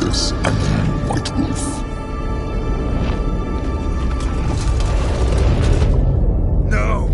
this ugly white wolf. No!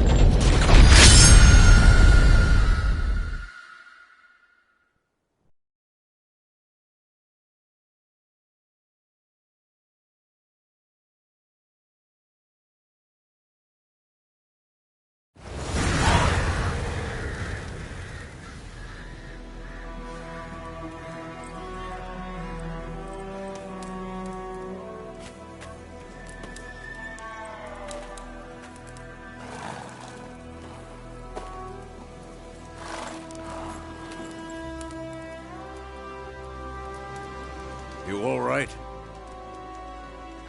You all right?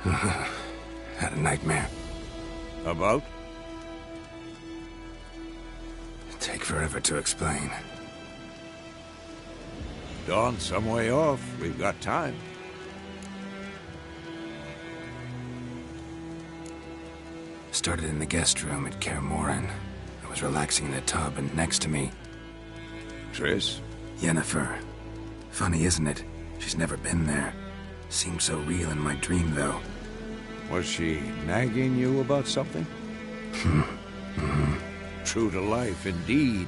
Had a nightmare. About? Take forever to explain. Dawn's some way off. We've got time. Started in the guest room at Kaer Morhen. I was relaxing in a tub, and next to me... Triss? Yennefer. Funny, isn't it? She's never been there. Seemed so real in my dream, though. Was she nagging you about something? True to life, indeed.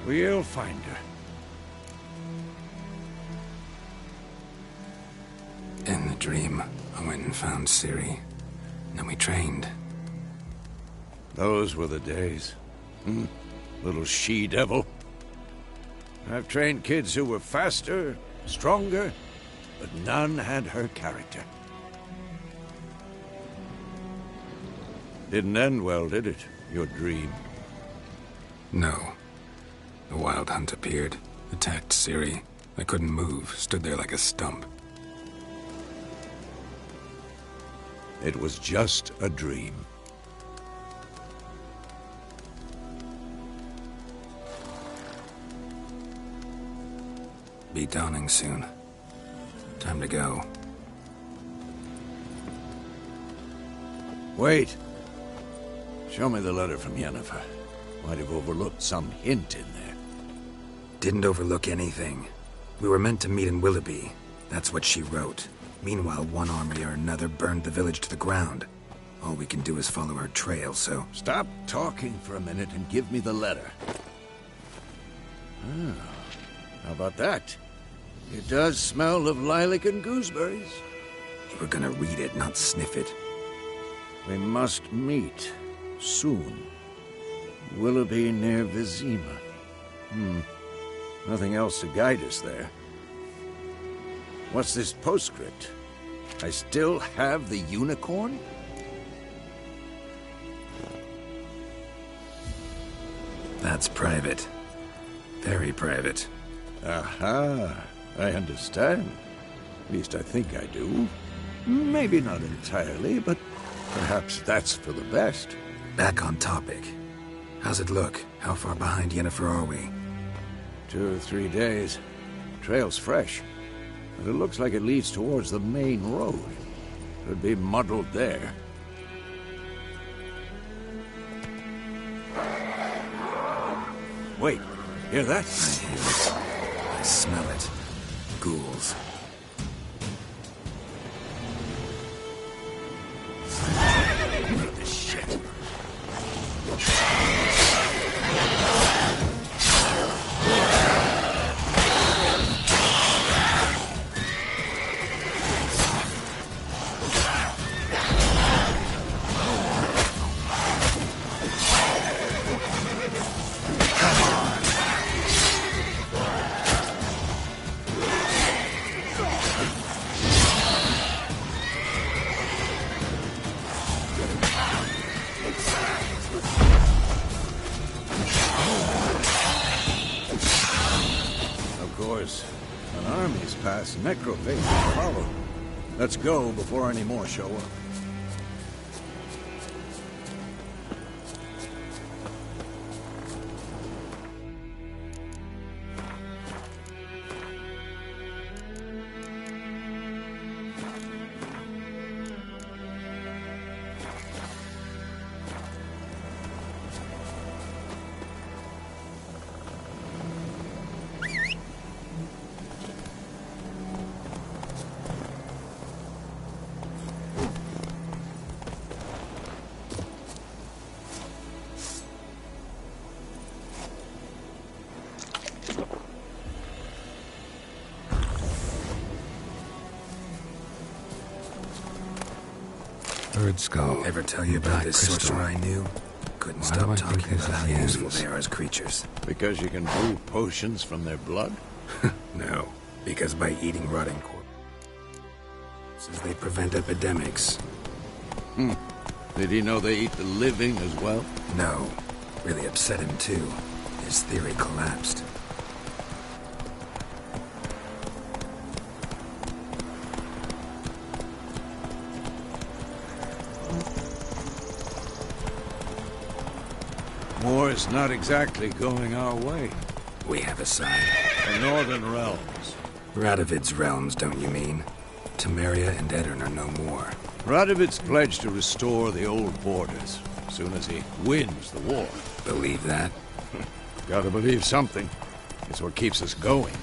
We'll find her. In the dream, I went and found Ciri. Then we trained. Those were the days. Little she-devil. I've trained kids who were faster, stronger, but none had her character. Didn't end well, did it? Your dream? No. The Wild Hunt appeared, attacked Ciri. I couldn't move, stood there like a stump. It was just a dream. Be dawning soon. Time to go. Wait. Show me the letter from Yennefer. Might have overlooked some hint in there. Didn't overlook anything. We were meant to meet in Willoughby. That's what she wrote. Meanwhile, one army or another burned the village to the ground. All we can do is follow her trail, so... Stop talking for a minute and give me the letter. How about that? It does smell of lilac and gooseberries. You were gonna read it, not sniff it. We must meet. Soon. Willoughby near Vizima. Nothing else to guide us there. What's this postscript? I still have the unicorn? That's private. Very private. Aha. I understand. At least I think I do. Maybe not entirely, but perhaps that's for the best. Back on topic. How's it look? How far behind Yennefer are we? 2 or 3 days. Trail's fresh. But it looks like it leads towards the main road. Could be muddled there. Wait, hear that? I hear it. I smell it. Ghouls. What the shit? An army's past, necrophages follow. Let's go before any more show up. Third skull. Ever tell you about this sorcerer I knew? Couldn't stop talking about how useful they are as creatures. Because you can brew potions from their blood? No, because by eating rotting corpses, they prevent epidemics. Did he know they eat the living as well? No. Really upset him, too. His theory collapsed. War's not exactly going our way. We have a side. The Northern Realms. Radovid's realms, don't you mean? Temeria and Edirn are no more. Radovid's pledged to restore the old borders as soon as he wins the war. Believe that? Gotta believe something. It's what keeps us going.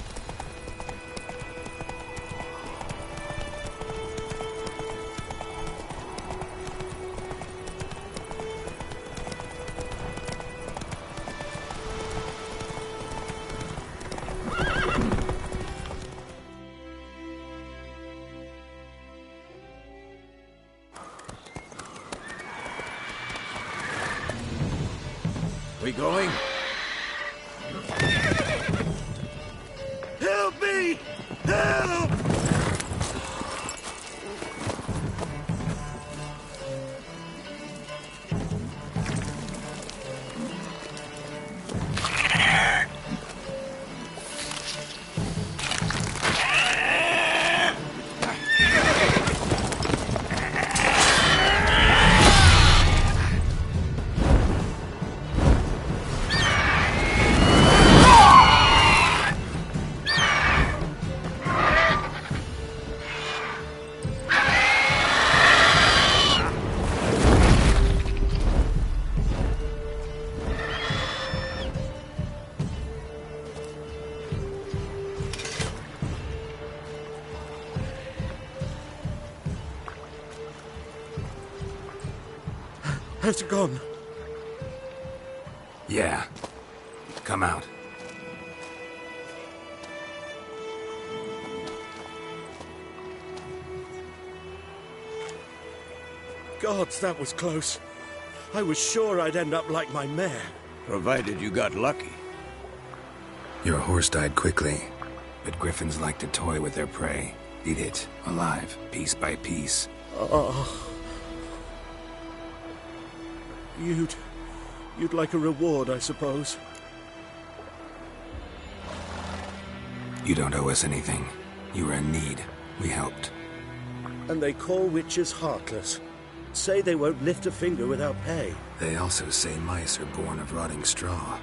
We going? Help me! Help! Has it gone? Yeah. Come out. Gods, that was close. I was sure I'd end up like my mare. Provided you got lucky. Your horse died quickly, but griffins like to toy with their prey. Eat it, alive, piece by piece. Oh. You'd like a reward, I suppose. You don't owe us anything. You were in need. We helped. And they call witches heartless. Say they won't lift a finger without pay. They also say mice are born of rotting straw.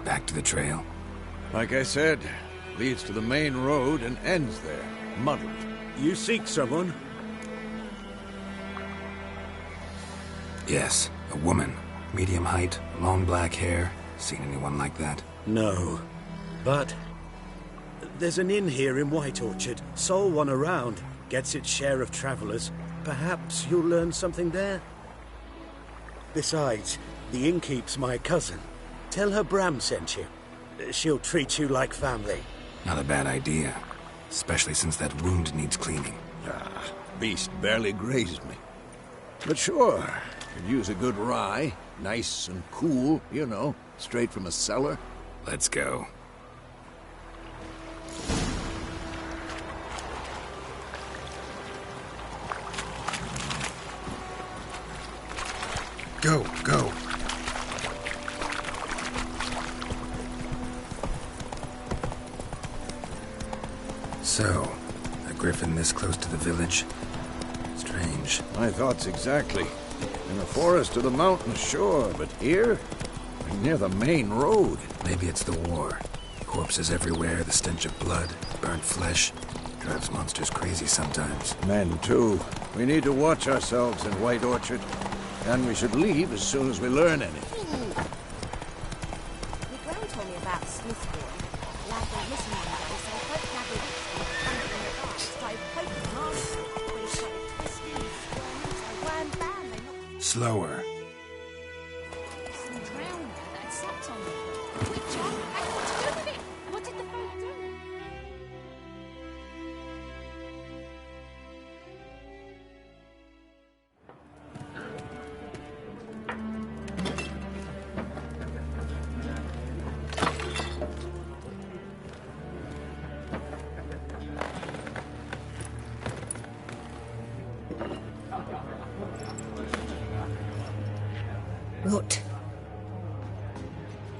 Back to the trail. Like I said, leads to the main road and ends there, muddled. You seek someone? Yes, a woman. Medium height, long black hair. Seen anyone like that? No. But there's an inn here in White Orchard. Sole one around. Gets its share of travelers. Perhaps you'll learn something there? Besides, the innkeep's my cousin. Tell her Bram sent you. She'll treat you like family. Not a bad idea. Especially since that wound needs cleaning. Beast barely grazed me. But sure, could use a good rye. Nice and cool, you know, straight from a cellar. Let's go. Go. So, a griffin this close to the village? Strange. My thoughts exactly. In the forest or the mountains, sure, but here? Near the main road. Maybe it's the war. Corpses everywhere, the stench of blood, burnt flesh. Drives monsters crazy sometimes. Men, too. We need to watch ourselves in White Orchard. And we should leave as soon as we learn anything. My gran told me about Smithbourne. Lad went missing one day, so I poked down the witch started poking on us. When he started twisting and squirming, so wham bam, they knocked Slower. and drowned her that had slept on me. Witch on? Had what to do with it? What did the folk do?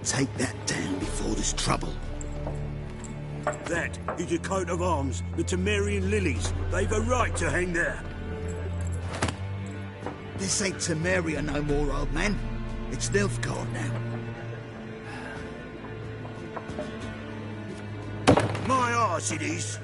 Take that down before there's trouble. That is a coat of arms, the Temerian lilies. They've a right to hang there. This ain't Temeria no more, old man. It's Nilfgaard now. My arse it is.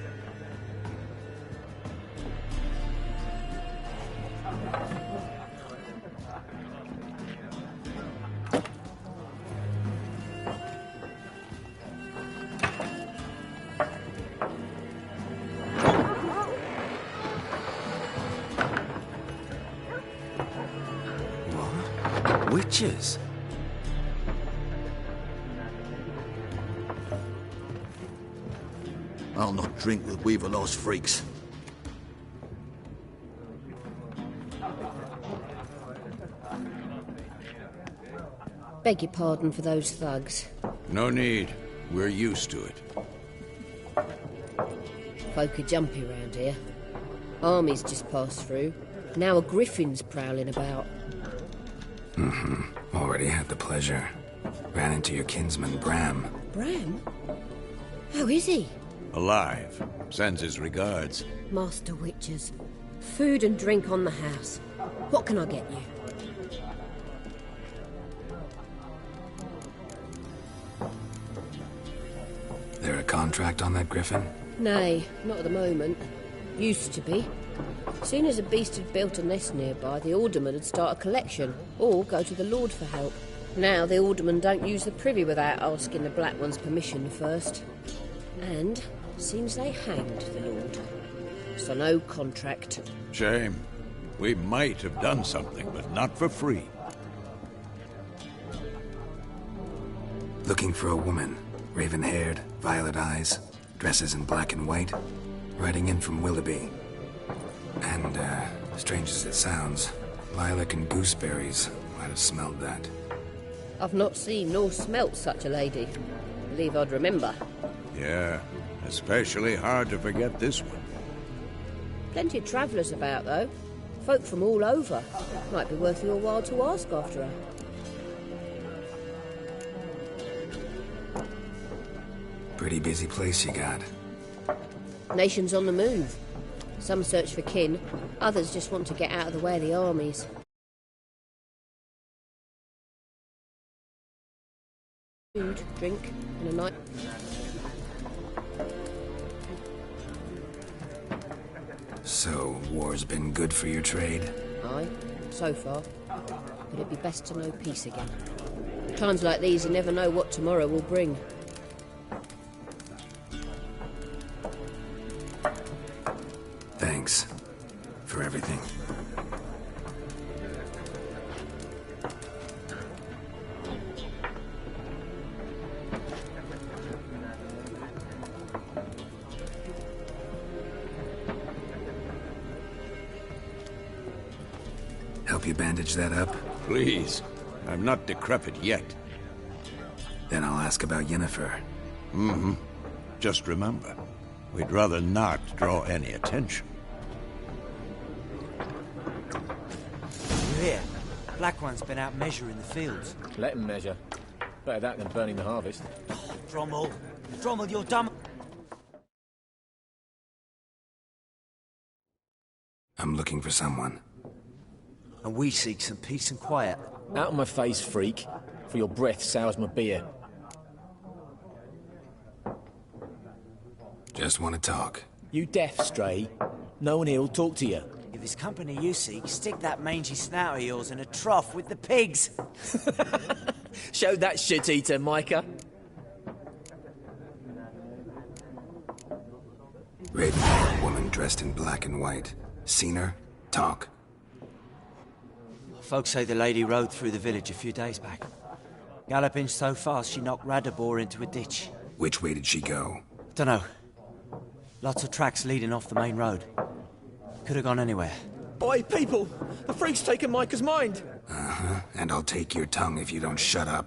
Witches? I'll not drink with Weaverlaw's freaks. Beg your pardon for those thugs. No need. We're used to it. Folk are jumpy round here. Armies just passed through. Now a griffin's prowling about. Already had the pleasure. Ran into your kinsman, Bram. Bram? How is he? Alive. Sends his regards. Master Witches. Food and drink on the house. What can I get you? There a contract on that griffin? Nay, not at the moment. Used to be. Soon as a beast had built a nest nearby, the alderman would start a collection, or go to the Lord for help. Now the aldermen don't use the privy without asking the Black One's permission first. And seems they hanged the Lord. So no contract. Shame. We might have done something, but not for free. Looking for a woman. Raven-haired, violet eyes, dresses in black and white. Riding in from Willoughby. And, strange as it sounds, lilac and gooseberries might have smelled that. I've not seen nor smelt such a lady. Believe I'd remember. Yeah, especially hard to forget this one. Plenty of travellers about, though. Folk from all over. Might be worth your while to ask after her. Pretty busy place you got. Nations on the move. Some search for kin, others just want to get out of the way of the armies. Food, drink, and a night. So, war's been good for your trade? Aye, so far. But it'd be best to know peace again. Times like these, you never know what tomorrow will bring. Thanks for everything. Help you bandage that up? Please. I'm not decrepit yet. Then I'll ask about Yennefer. Just remember, we'd rather not draw any attention. Here, Black One's been out measuring the fields. Let him measure. Better that than burning the harvest. Drommel, you're dumb. I'm looking for someone. And we seek some peace and quiet. Out of my face, freak, for your breath sours my beer. Just want to talk. You deaf, Stray? No one here'll talk to you. If it's company you seek, stick that mangy snout of yours in a trough with the pigs. Show that shit-eater, Micah. Raven-haired woman dressed in black and white. Seen her? Talk. Folks say the lady rode through the village a few days back. Galloping so fast she knocked Radabor into a ditch. Which way did she go? Dunno. Lots of tracks leading off the main road. Could have gone anywhere. Oi, people! The freak's taken Micah's mind! Uh-huh. And I'll take your tongue if you don't shut up.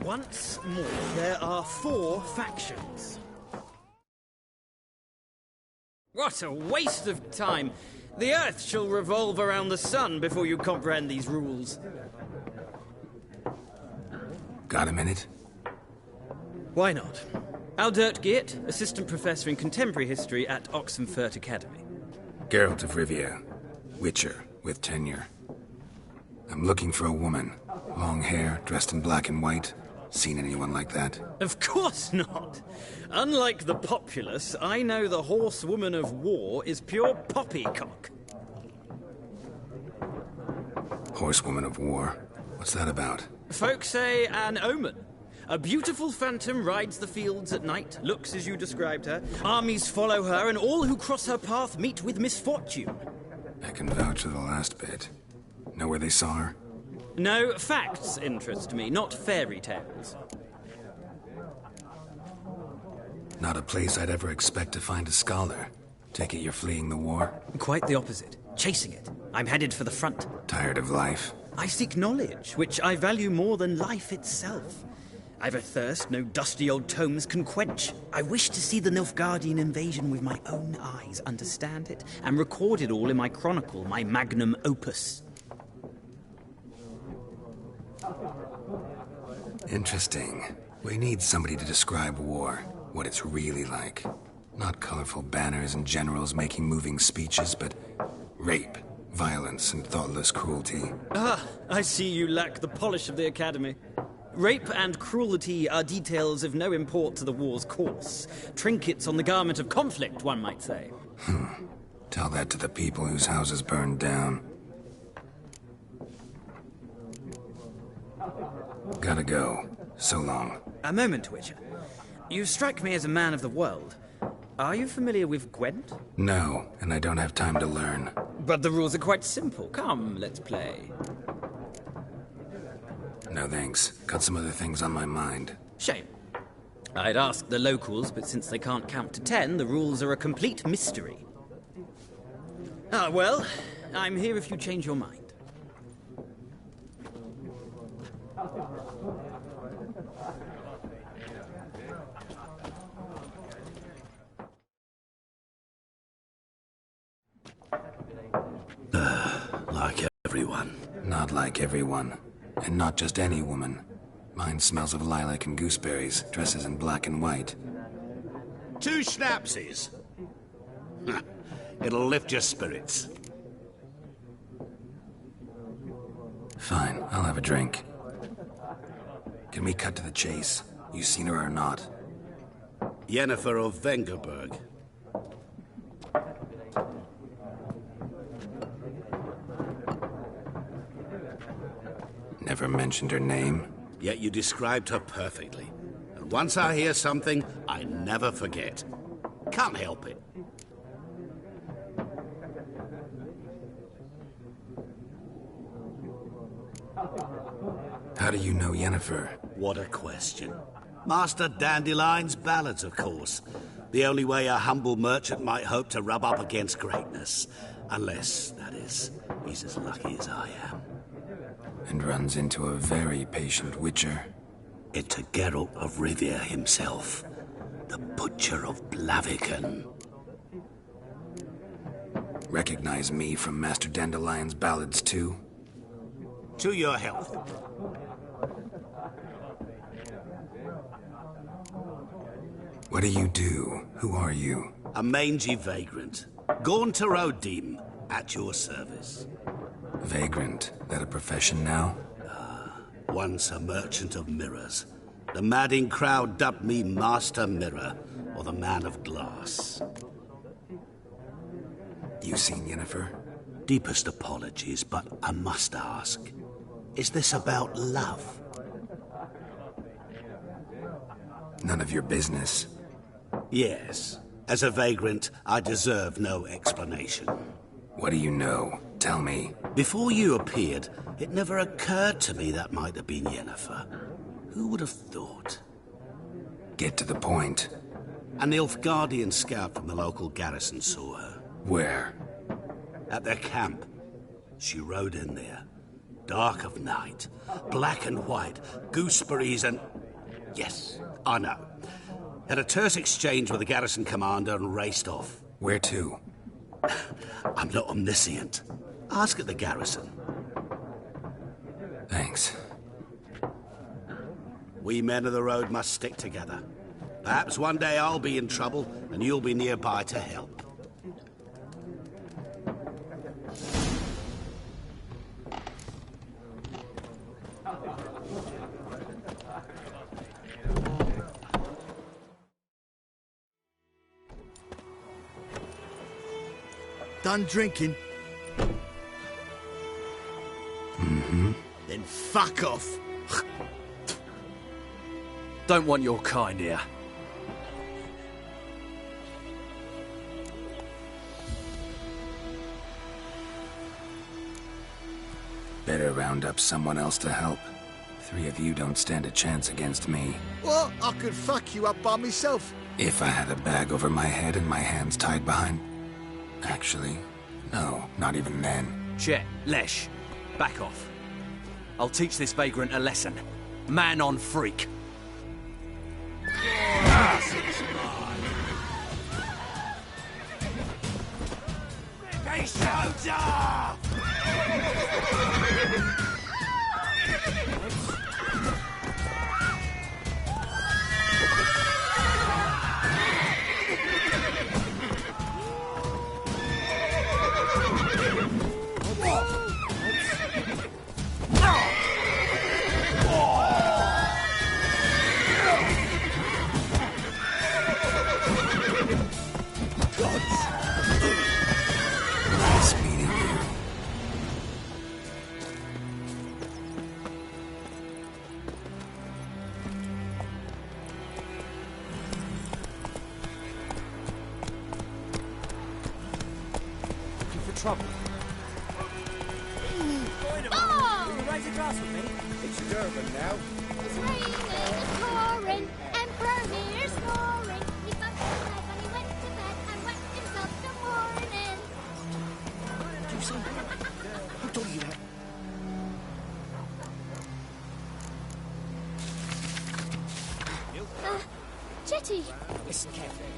Once more, there are 4 factions. What a waste of time! The Earth shall revolve around the sun before you comprehend these rules. Got a minute? Why not? Aldert Geert, Assistant Professor in Contemporary History at Oxenfurt Academy. Geralt of Rivia, Witcher with tenure. I'm looking for a woman. Long hair, dressed in black and white. Seen anyone like that? Of course not! Unlike the populace, I know the horsewoman of war is pure poppycock. Horsewoman of war? What's that about? Folk say an omen. A beautiful phantom rides the fields at night, looks as you described her. Armies follow her, and all who cross her path meet with misfortune. I can vouch for the last bit. Know where they saw her? No, facts interest me, not fairy tales. Not a place I'd ever expect to find a scholar. Take it you're fleeing the war? Quite the opposite. Chasing it. I'm headed for the front. Tired of life? I seek knowledge, which I value more than life itself. I've a thirst no dusty old tomes can quench. I wish to see the Nilfgaardian invasion with my own eyes, understand it, and record it all in my chronicle, my magnum opus. Interesting. We need somebody to describe war, what it's really like. Not colorful banners and generals making moving speeches, but rape, violence, and thoughtless cruelty. Ah, I see you lack the polish of the Academy. Rape and cruelty are details of no import to the war's course. Trinkets on the garment of conflict, one might say. Tell that to the people whose houses burned down. Gotta go. So long. A moment, Witcher. You strike me as a man of the world. Are you familiar with Gwent? No, and I don't have time to learn. But the rules are quite simple. Come, let's play. No thanks. Got some other things on my mind. Shame. I'd ask the locals, but since they can't count to 10, the rules are a complete mystery. Ah, well, I'm here if you change your mind. Like everyone. Not like everyone. And not just any woman. Mine smells of lilac and gooseberries, dresses in black and white. 2 schnapsies. It'll lift your spirits. Fine, I'll have a drink. Can we cut to the chase? You seen her or not? Yennefer of Vengerberg. Never mentioned her name. Yet you described her perfectly. And once I hear something, I never forget. Can't help it. How do you know Yennefer? What a question. Master Dandelion's ballads, of course. The only way a humble merchant might hope to rub up against greatness. Unless, that is, he's as lucky as I am. And runs into a very patient witcher. Into Geralt of Rivia himself, the Butcher of Blaviken. Recognize me from Master Dandelion's ballads, too? To your health. What do you do? Who are you? A mangy vagrant. Gaunter Odim, at your service. Vagrant? That a profession now? Once a merchant of mirrors. The madding crowd dubbed me Master Mirror, or the Man of Glass. You seen Yennefer? Deepest apologies, but I must ask. Is this about love? None of your business. Yes. As a vagrant, I deserve no explanation. What do you know? Tell me. Before you appeared, it never occurred to me that might have been Yennefer. Who would have thought? Get to the point. An Nilfgaardian scout from the local garrison saw her. Where? At their camp. She rode in there. Dark of night, black and white, gooseberries and... Yes, I know. Had a terse exchange with the garrison commander and raced off. Where to? I'm not omniscient. Ask at the garrison. Thanks. We men of the road must stick together. Perhaps one day I'll be in trouble and you'll be nearby to help. Done drinking? Mm-hmm. Then fuck off. Don't want your kind here. Better round up someone else to help. 3 of you don't stand a chance against me. What? I could fuck you up by myself. If I had a bag over my head and my hands tied behind... Actually, no, not even then. Chet, Lesh, back off. I'll teach this vagrant a lesson. Man on freak. Hey, soldier! Nice meeting you. Looking for trouble? Oh! You raise a glass with me? It's Durban now. It's raining and pouring, Emperor here's snoring. He bumped his leg when he went to bed and wet himself till morning. What do you say? Who told you that? Chetty, Listen carefully.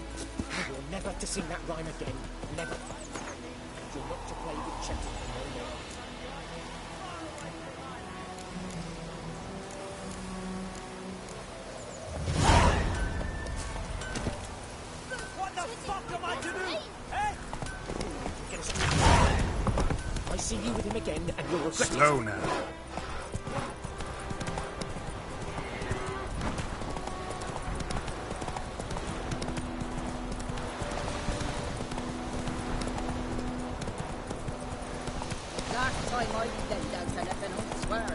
You are never to sing that rhyme again. Never. You're not to play with Chetty no more. What the fuck am I to do? Eh? Get us. I see you with him again, and you'll regret it. Slow now. Last time I lent out anything, I swear it.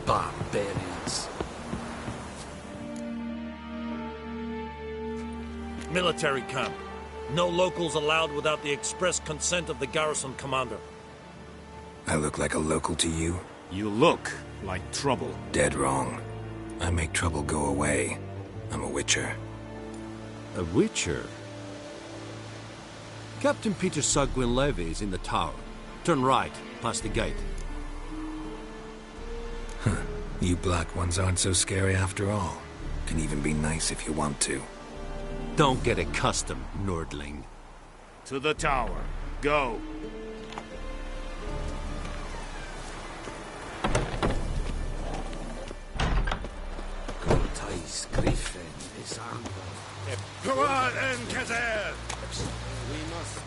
Barbarians. Military camp. No locals allowed without the express consent of the garrison commander. I look like a local to you? You look like trouble. Dead wrong. I make trouble go away. I'm a witcher. A witcher? Captain Peter Sugwin Levy is in the tower. Turn right, past the gate. You black ones aren't so scary after all. Can even be nice if you want to. Don't get accustomed, Nordling. To the tower. Go. Come on, Encazer! We must...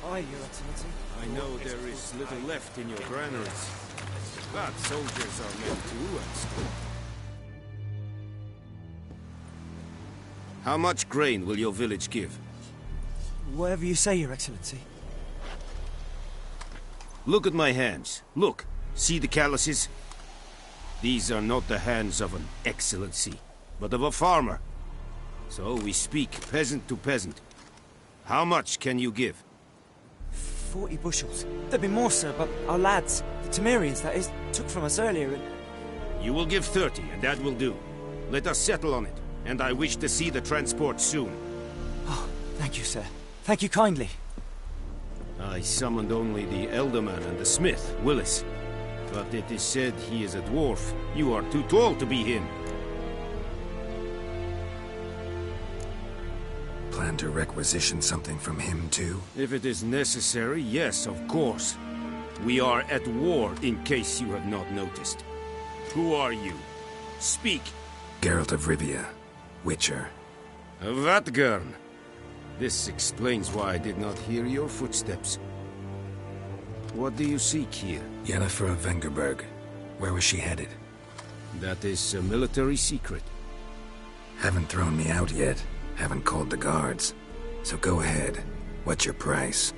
Aye, Your Excellency. I know there is little left in your granaries, but soldiers are meant to rest. How much grain will your village give? Whatever you say, Your Excellency. Look at my hands. Look. See the calluses? These are not the hands of an excellency, but of a farmer. So we speak peasant to peasant. How much can you give? 40 bushels. There'd be more, sir, but our lads, the Temerians, that is, took from us earlier and... You will give 30, and that will do. Let us settle on it, and I wish to see the transport soon. Oh, thank you, sir. Thank you kindly. I summoned only the Elderman and the smith, Willis. But it is said he is a dwarf. You are too tall to be him. Plan to requisition something from him, too? If it is necessary, yes, of course. We are at war, in case you have not noticed. Who are you? Speak. Geralt of Rivia, Witcher. Vatgern. This explains why I did not hear your footsteps. What do you seek here? Yennefer of Vengerberg. Where was she headed? That is a military secret. Haven't thrown me out yet. Haven't called the guards. So go ahead. What's your price?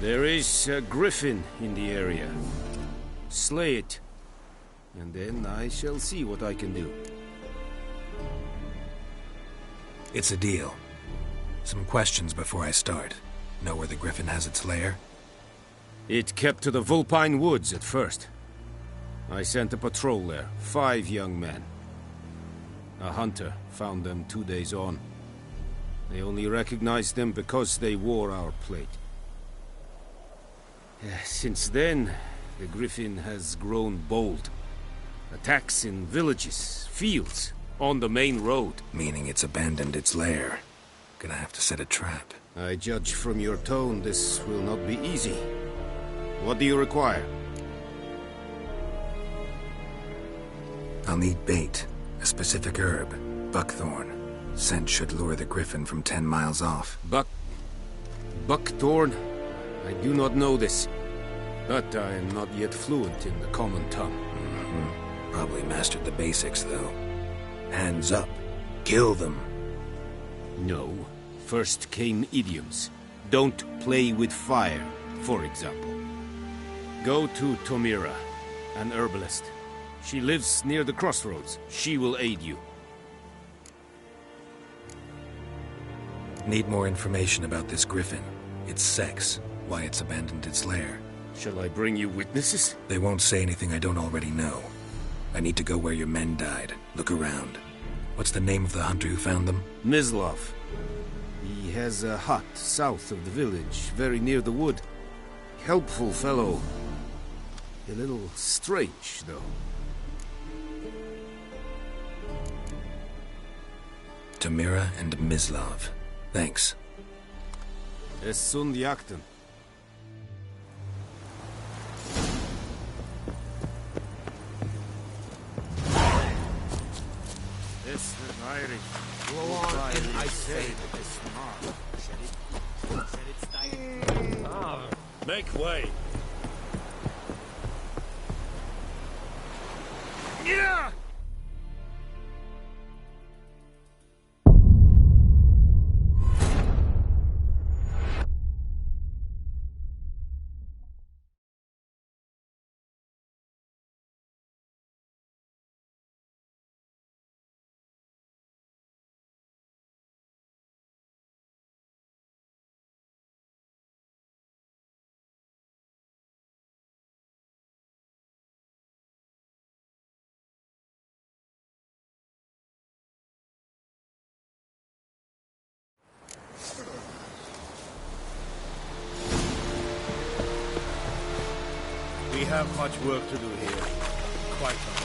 There is a griffin in the area. Slay it. And then I shall see what I can do. It's a deal. Some questions before I start. Know where the griffin has its lair? It kept to the Vulpine Woods at first. I sent a patrol there, 5 young men. A hunter found them 2 days on. They only recognized them because they wore our plate. Since then, the griffin has grown bold. Attacks in villages, fields, on the main road. Meaning it's abandoned its lair. Gonna have to set a trap. I judge from your tone this will not be easy. What do you require? I'll need bait. A specific herb. Buckthorn. Scent should lure the griffin from 10 miles off. Buckthorn? I do not know this. But I am not yet fluent in the common tongue. Probably mastered the basics, though. Hands up. Kill them. No. First came idioms. Don't play with fire, for example. Go to Tomira, an herbalist. She lives near the crossroads. She will aid you. Need more information about this griffin. Its sex, why it's abandoned its lair. Shall I bring you witnesses? They won't say anything I don't already know. I need to go where your men died. Look around. What's the name of the hunter who found them? Mislav. He has a hut south of the village, very near the wood. Helpful fellow. A little strange, though. Tamira and Mislav. Thanks. Es sun jakten. This is Irish. Go on, and I say this Make way. Yeah! We have much work to do here. Quite a lot.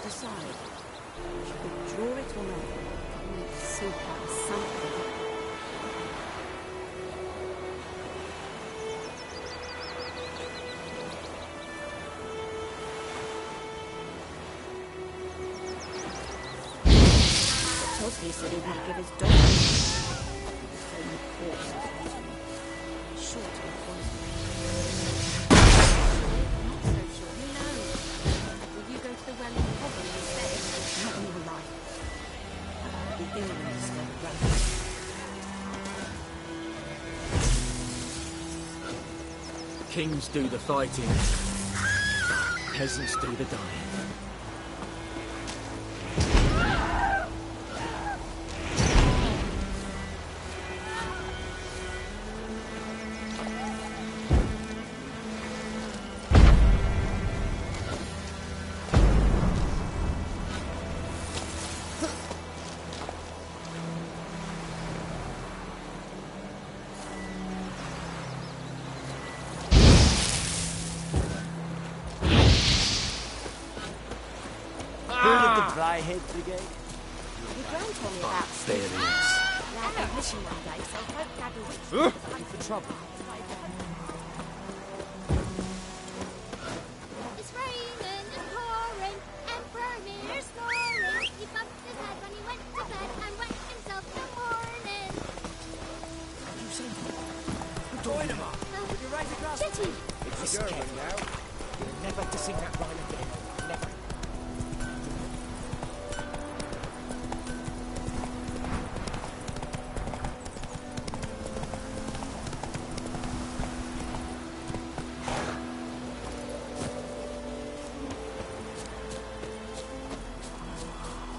Decide. She could draw it or not. Need to seek out something. But Tosby said he would give his dog. So many corpses. Sure to be poisoned. Not so sure. Who knows? Will you go to the well in Cobham instead? Not in your life. The England instead of Rome. Kings do the fighting. Peasants do the dying. Dry-head brigade? Your grand told me about Experience. Lad on mission one day, so I hope Dad will Looking for trouble? It's raining and pouring, and Vermeer's snoring. He bumped his head when he went to bed and wet himself in the morning. You seen him? Join him up! You're right across the Jetty! It's a scare now. You're never to sing that rhyme again. Never.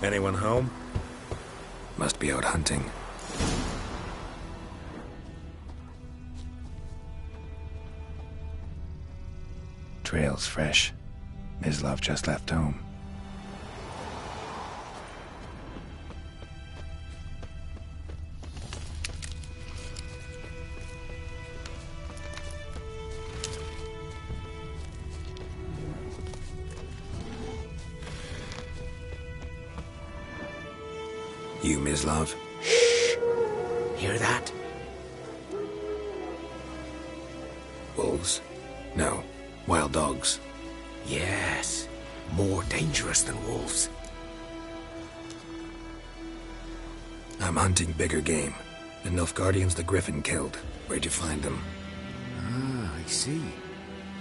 Anyone home? Must be out hunting. Trail's fresh. Mislav just left home. You, Mislav? Shh! Hear that? Wolves? No. Wild dogs. Yes. More dangerous than wolves. I'm hunting bigger game. The Nilfgaardians the Griffin killed. Where'd you find them? Ah, I see.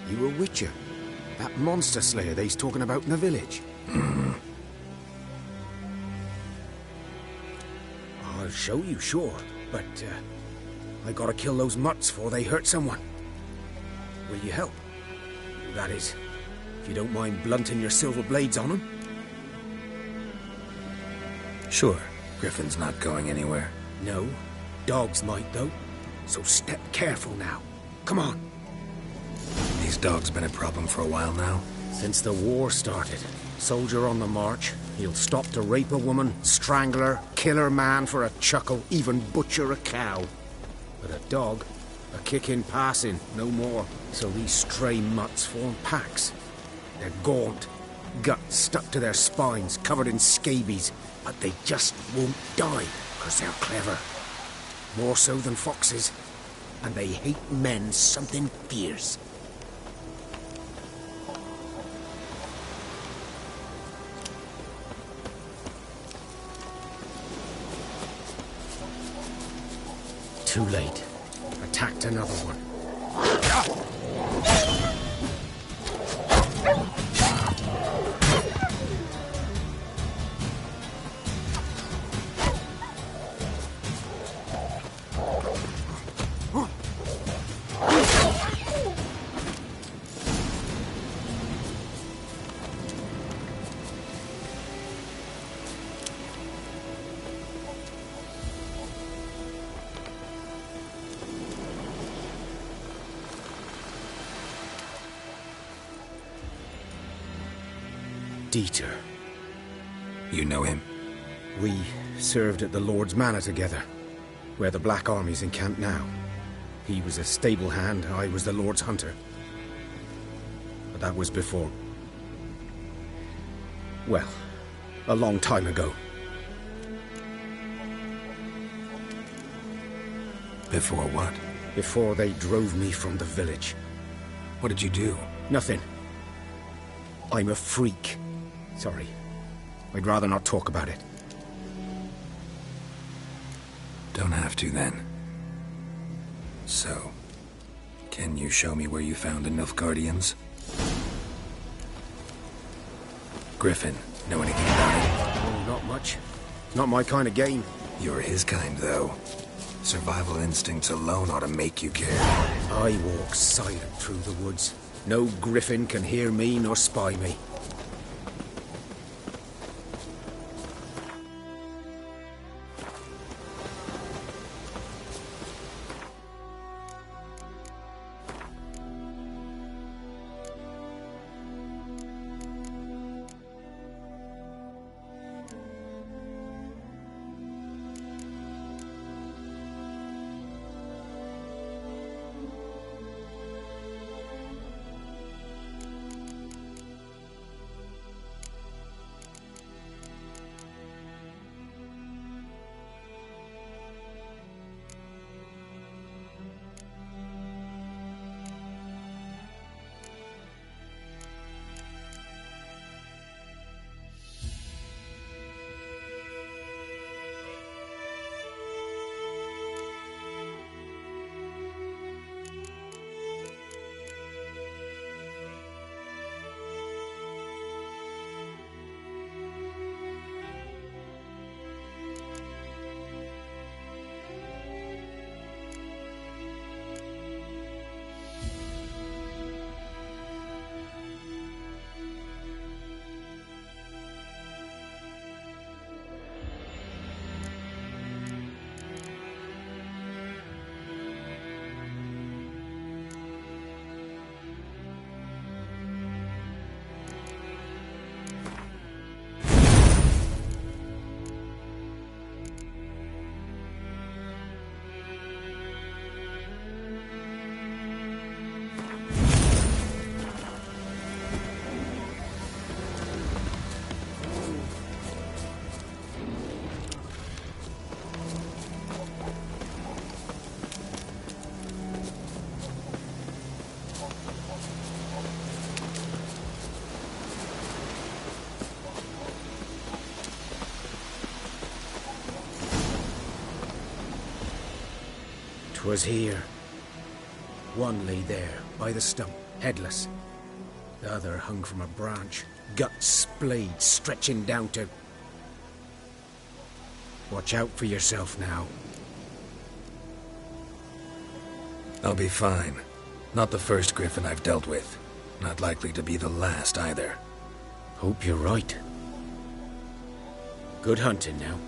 You a witcher. That monster slayer they's talking about in the village. I'll show you, sure. But, I gotta kill those mutts before they hurt someone. Will you help? That is, if you don't mind blunting your silver blades on them. Sure. Griffin's not going anywhere. No. Dogs might, though. So step careful now. Come on. These dogs been a problem for a while now? Since the war started. Soldier on the march. He'll stop to rape a woman, strangle her, kill her man for a chuckle, even butcher a cow. But a dog, a kick in passing, no more. So these stray mutts form packs. They're gaunt, guts stuck to their spines, covered in scabies. But they just won't die, because they're clever. More so than foxes. And they hate men something fierce. Too late. Attacked another one. Dieter. You know him? We served at the Lord's Manor together, where the Black Army's encamped now. He was a stable hand, I was the Lord's hunter. But that was before... well, a long time ago. Before what? Before they drove me from the village. What did you do? Nothing. I'm a freak. Sorry. I'd rather not talk about it. Don't have to, then. So, can you show me where you found the Nilfgaardians? Griffin, know anything about it? Oh, not much. Not my kind of game. You're his kind, though. Survival instincts alone ought to make you care. I walk silent through the woods. No griffin can hear me nor spy me. 'Twas here. One lay there, by the stump, headless. The other hung from a branch, guts splayed, stretching down to... Watch out for yourself now. I'll be fine. Not the first griffin I've dealt with. Not likely to be the last either. Hope you're right. Good hunting now.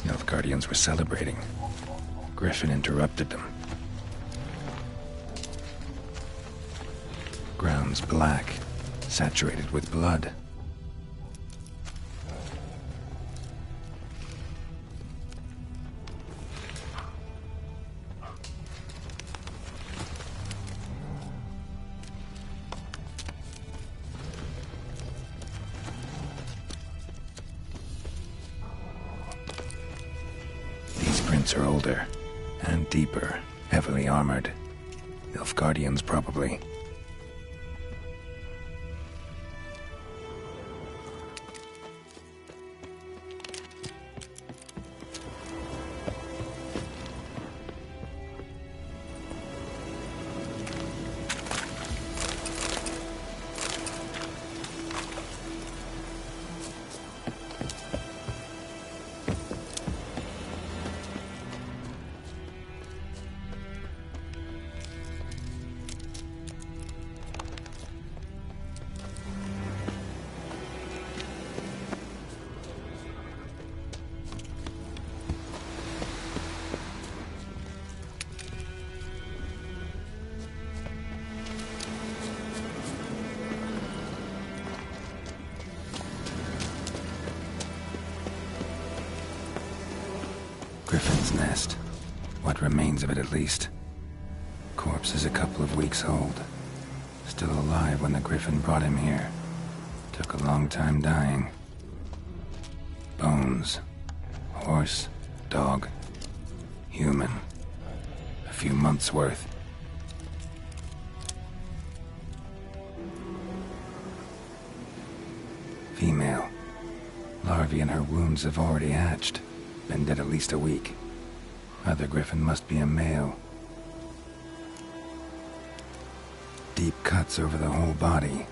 Nilfgaardians were celebrating. Griffin interrupted them. Ground's black, saturated with blood. These prints are older and deeper, heavily armored. Nilfgaardians, probably. Griffin's nest. What remains of it, at least. Corpse is a couple of weeks old. Still alive when the griffin brought him here. Took a long time dying. Bones. Horse. Dog. Human. A few months' worth. Female. Larvae in her wounds have already hatched. Been dead at least a week. Other griffin must be a male. Deep cuts over the whole body.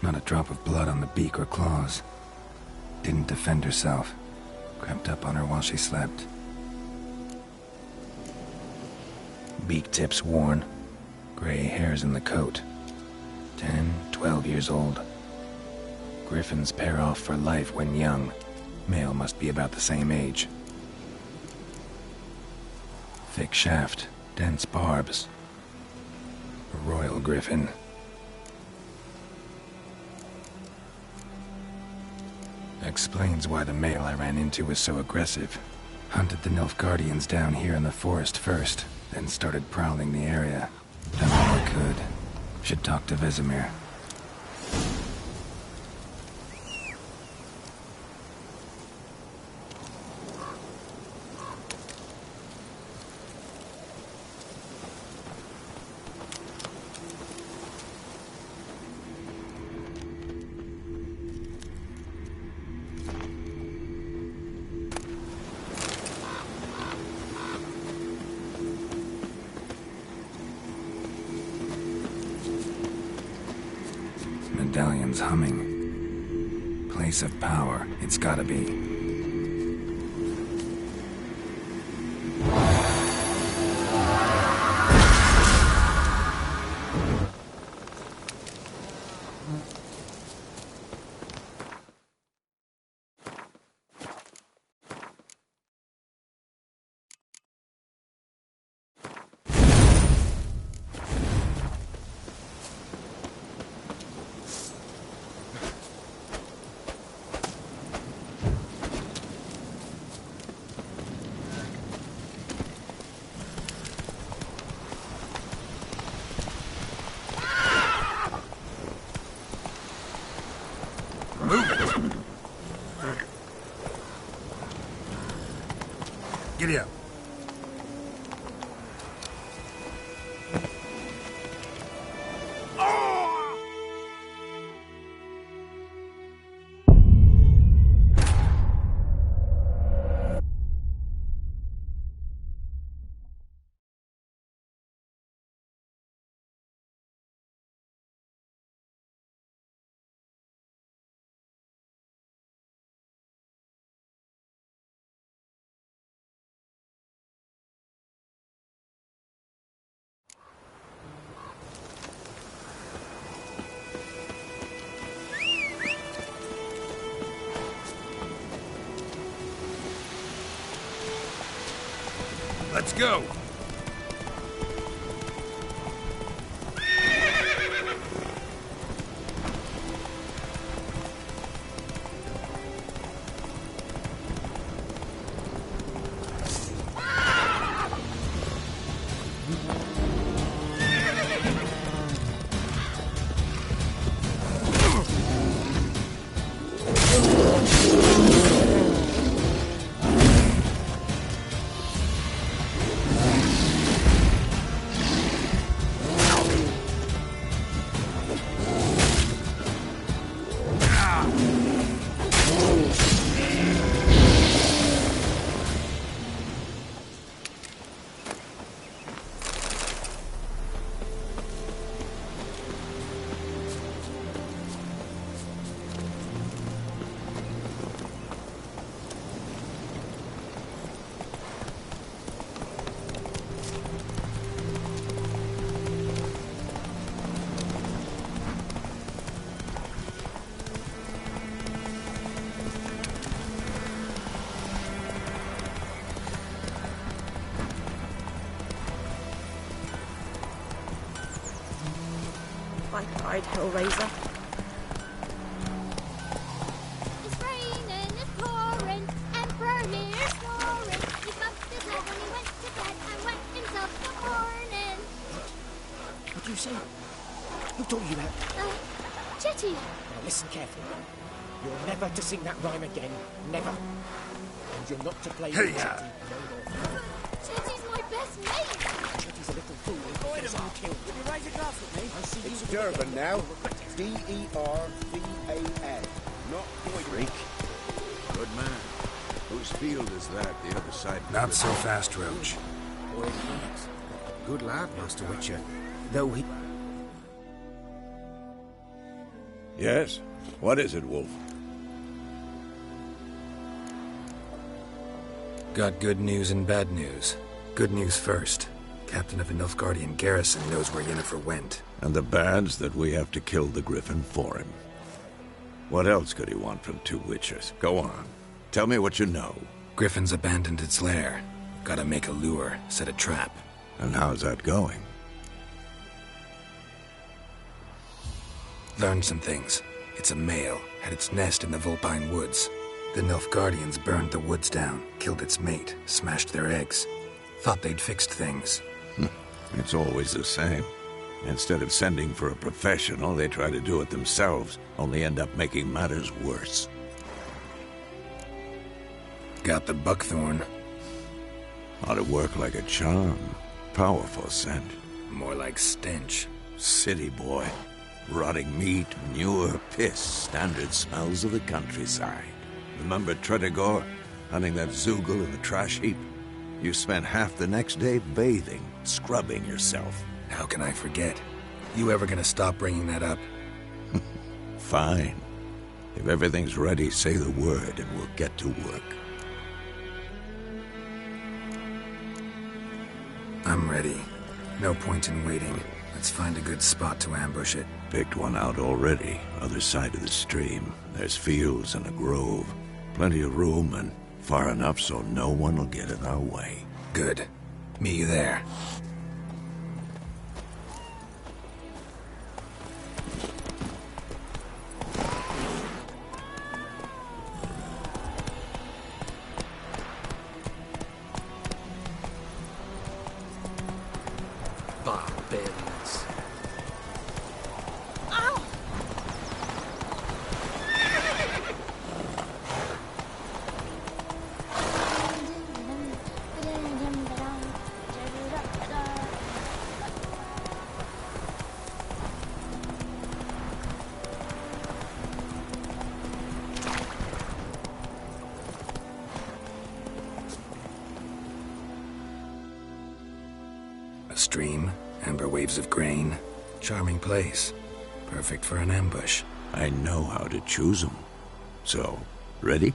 Not a drop of blood on the beak or claws. Didn't defend herself. Crept up on her while she slept. Beak tips worn. Gray hairs in the coat. 10, 12 years old. Griffins pair off for life when young. Male must be about the same age. Thick shaft, dense barbs. A royal griffin. Explains why the male I ran into was so aggressive. Hunted the Nilfgaardians down here in the forest first, then started prowling the area. Done all I could. Should talk to Vesemir. Medallion's humming. Place of power, it's gotta be. Giddy up. Let's go! I cried, Hellraiser. It's raining, it's pouring, Emperor here's snoring. He bumped his head when he went to bed and wet himself the morning. What do you say? Who taught you that? Chetty. Now listen carefully. You're never to sing that rhyme again. Never. And you're not to play with Chetty no more. Chetty's my best mate. Chetty's a little fool who gets him killed. Will you raise a glass with me? I see It's you Durban now. D-E-R-V-A-N. Not Freak. Good man. Whose field is that, the other side? Not so fast, Roach. Boy, thanks. Good lad, Master Witcher. Though he... Yes? What is it, Wolf? Got good news and bad news. Good news first. Captain of the Nilfgaardian garrison knows where Yennefer went. And the bad's that we have to kill the Griffin for him. What else could he want from two witchers? Go on. Tell me what you know. Griffin's abandoned its lair. Gotta make a lure, set a trap. And how's that going? Learned some things. It's a male, had its nest in the Vulpine Woods. The Nilfgaardians burned the woods down, killed its mate, smashed their eggs. Thought they'd fixed things. It's always the same. Instead of sending for a professional, they try to do it themselves, only end up making matters worse. Got the buckthorn. Ought to work like a charm. Powerful scent. More like stench. City boy. Rotting meat, manure, piss, standard smells of the countryside. Remember Tredegor? Hunting that Zoogle in the trash heap? You spent half the next day bathing, scrubbing yourself. How can I forget? You ever gonna stop bringing that up? Fine. If everything's ready, say the word and we'll get to work. I'm ready. No point in waiting. Let's find a good spot to ambush it. Picked one out already, other side of the stream. There's fields and a grove. Plenty of room and far enough so no one will get in our way. Good. Meet you there. Barbarians. Ow! A stream, amber waves of grain. Charming place. Perfect for an ambush. I know how to choose them. So, ready?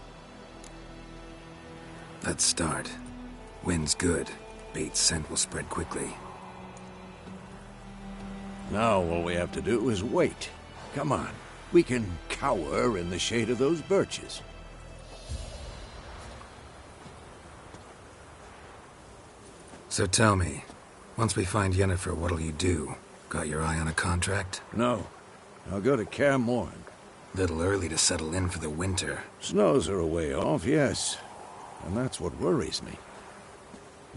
Let's start. Wind's good. Bait's scent will spread quickly. Now all we have to do is wait. Come on. We can cower in the shade of those birches. So tell me, once we find Yennefer, what'll you do? Got your eye on a contract? No. I'll go to Kaer Morhen. Little early to settle in for the winter. Snows are a way off, yes. And that's what worries me.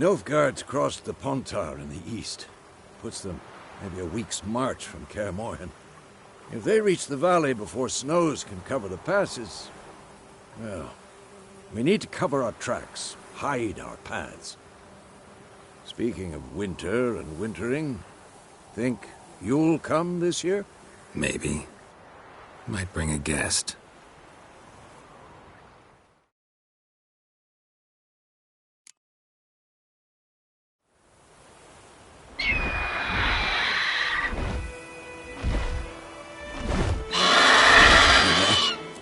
Nilfgaard's crossed the Pontar in the east. Puts them maybe a week's march from Kaer Morhen. If they reach the valley before snows can cover the passes, well, we need to cover our tracks, hide our paths. Speaking of winter and wintering, think you'll come this year? Maybe. Might bring a guest.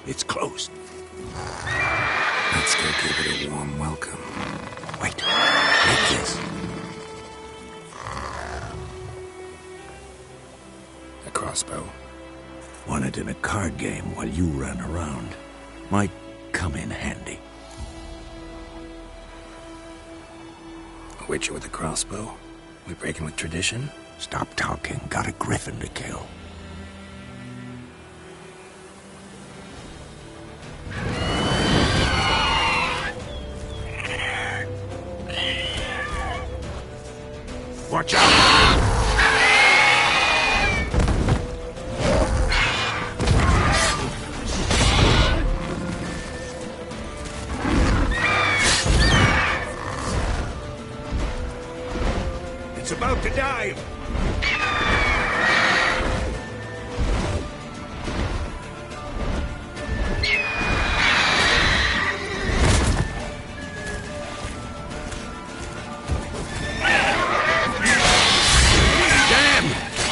It's closed. Let's go give it a warm welcome. Wait, take this. A crossbow. Won it in a card game while you ran around. Might come in handy. A witcher with a crossbow? We breaking with tradition? Stop talking. Got a griffin to kill. Watch out! It's about to dive!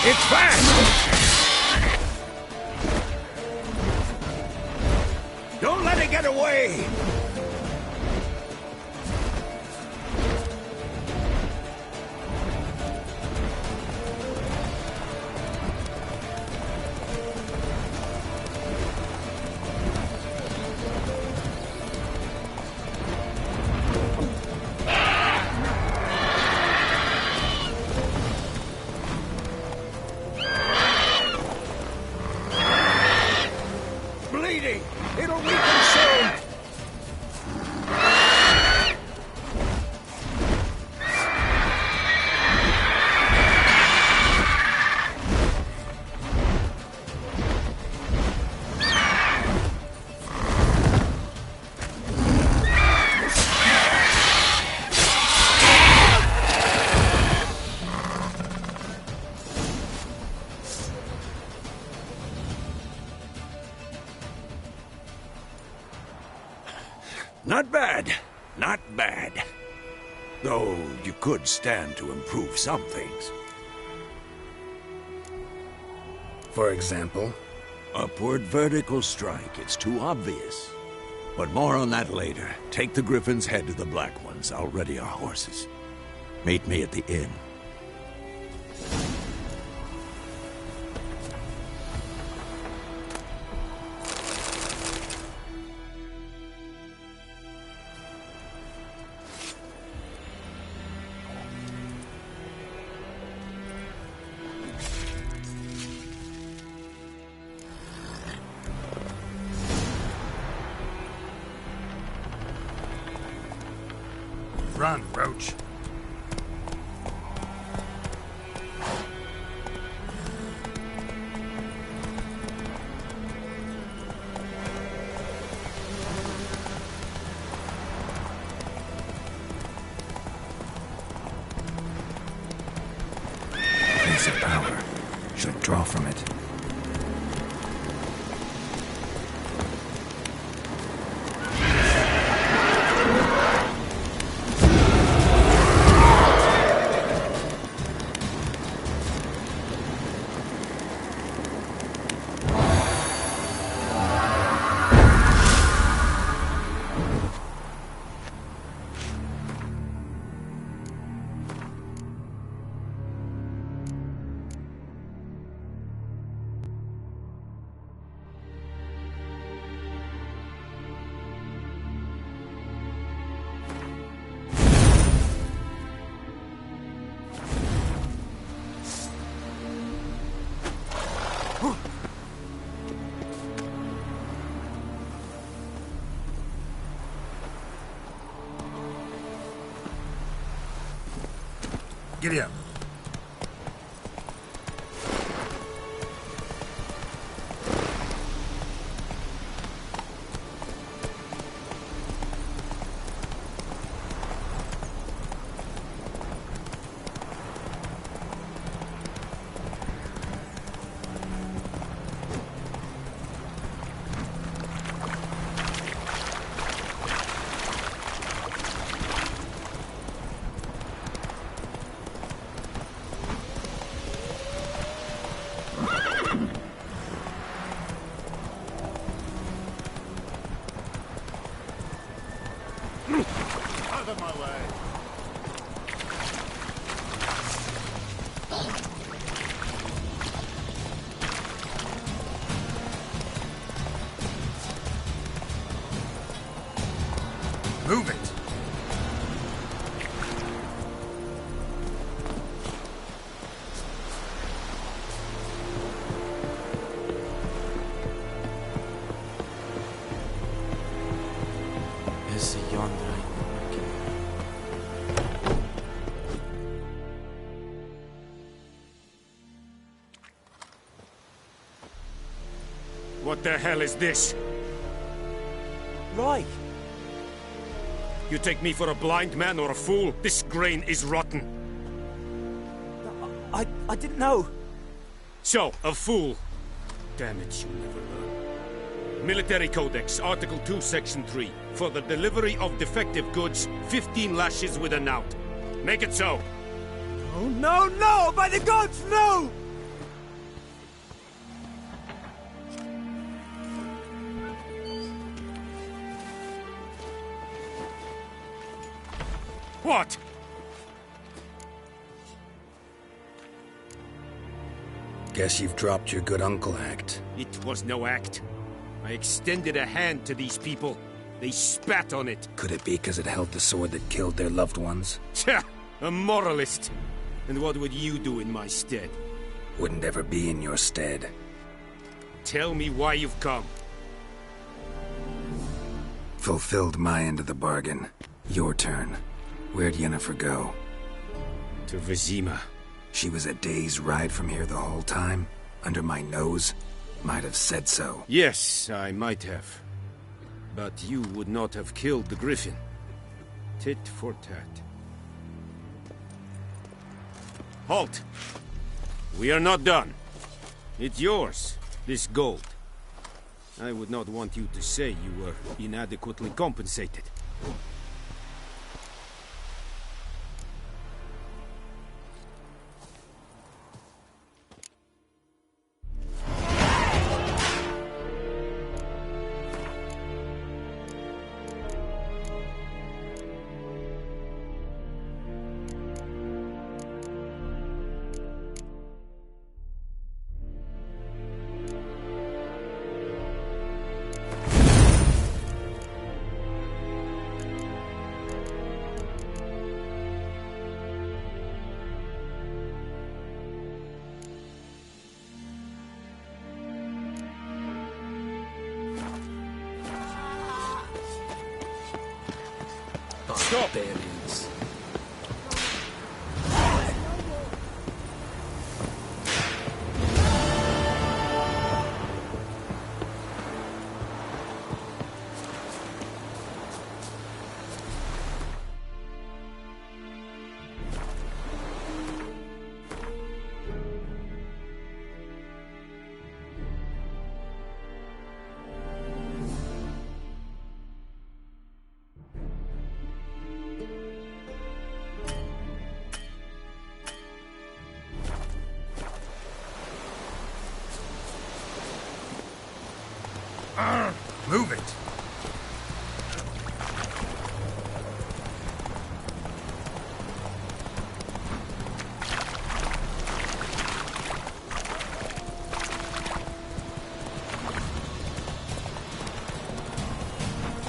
It's fast! Don't let it get away! It'll weaken soon! Not bad. Not bad. Though you could stand to improve some things. For example? Upward vertical strike. It's too obvious. But more on that later. Take the Griffin's head to the Black Ones. I'll ready our horses. Meet me at the inn. Run, Roach. Piece of power. Should draw from it. Giddy up. Out of my way. Move it. Is yonder. What the hell is this? Right. You take me for a blind man or a fool? This grain is rotten. I didn't know. So, a fool. Damn it, you never learn. Military Codex, Article 2, Section 3. For the delivery of defective goods, 15 lashes with a knout. Make it so. Oh, no, no! By the gods, no! What? Guess you've dropped your good uncle act. It was no act. I extended a hand to these people. They spat on it. Could it be because it held the sword that killed their loved ones? Tja, a moralist. And what would you do in my stead? Wouldn't ever be in your stead. Tell me why you've come. Fulfilled my end of the bargain. Your turn. Where'd Yennefer go? To Vizima. She was a day's ride from here the whole time? Under my nose? Might have said so. Yes, I might have. But you would not have killed the griffin. Tit for tat. Halt! We are not done. It's yours, this gold. I would not want you to say you were inadequately compensated. Stop! Barbarians. Move it.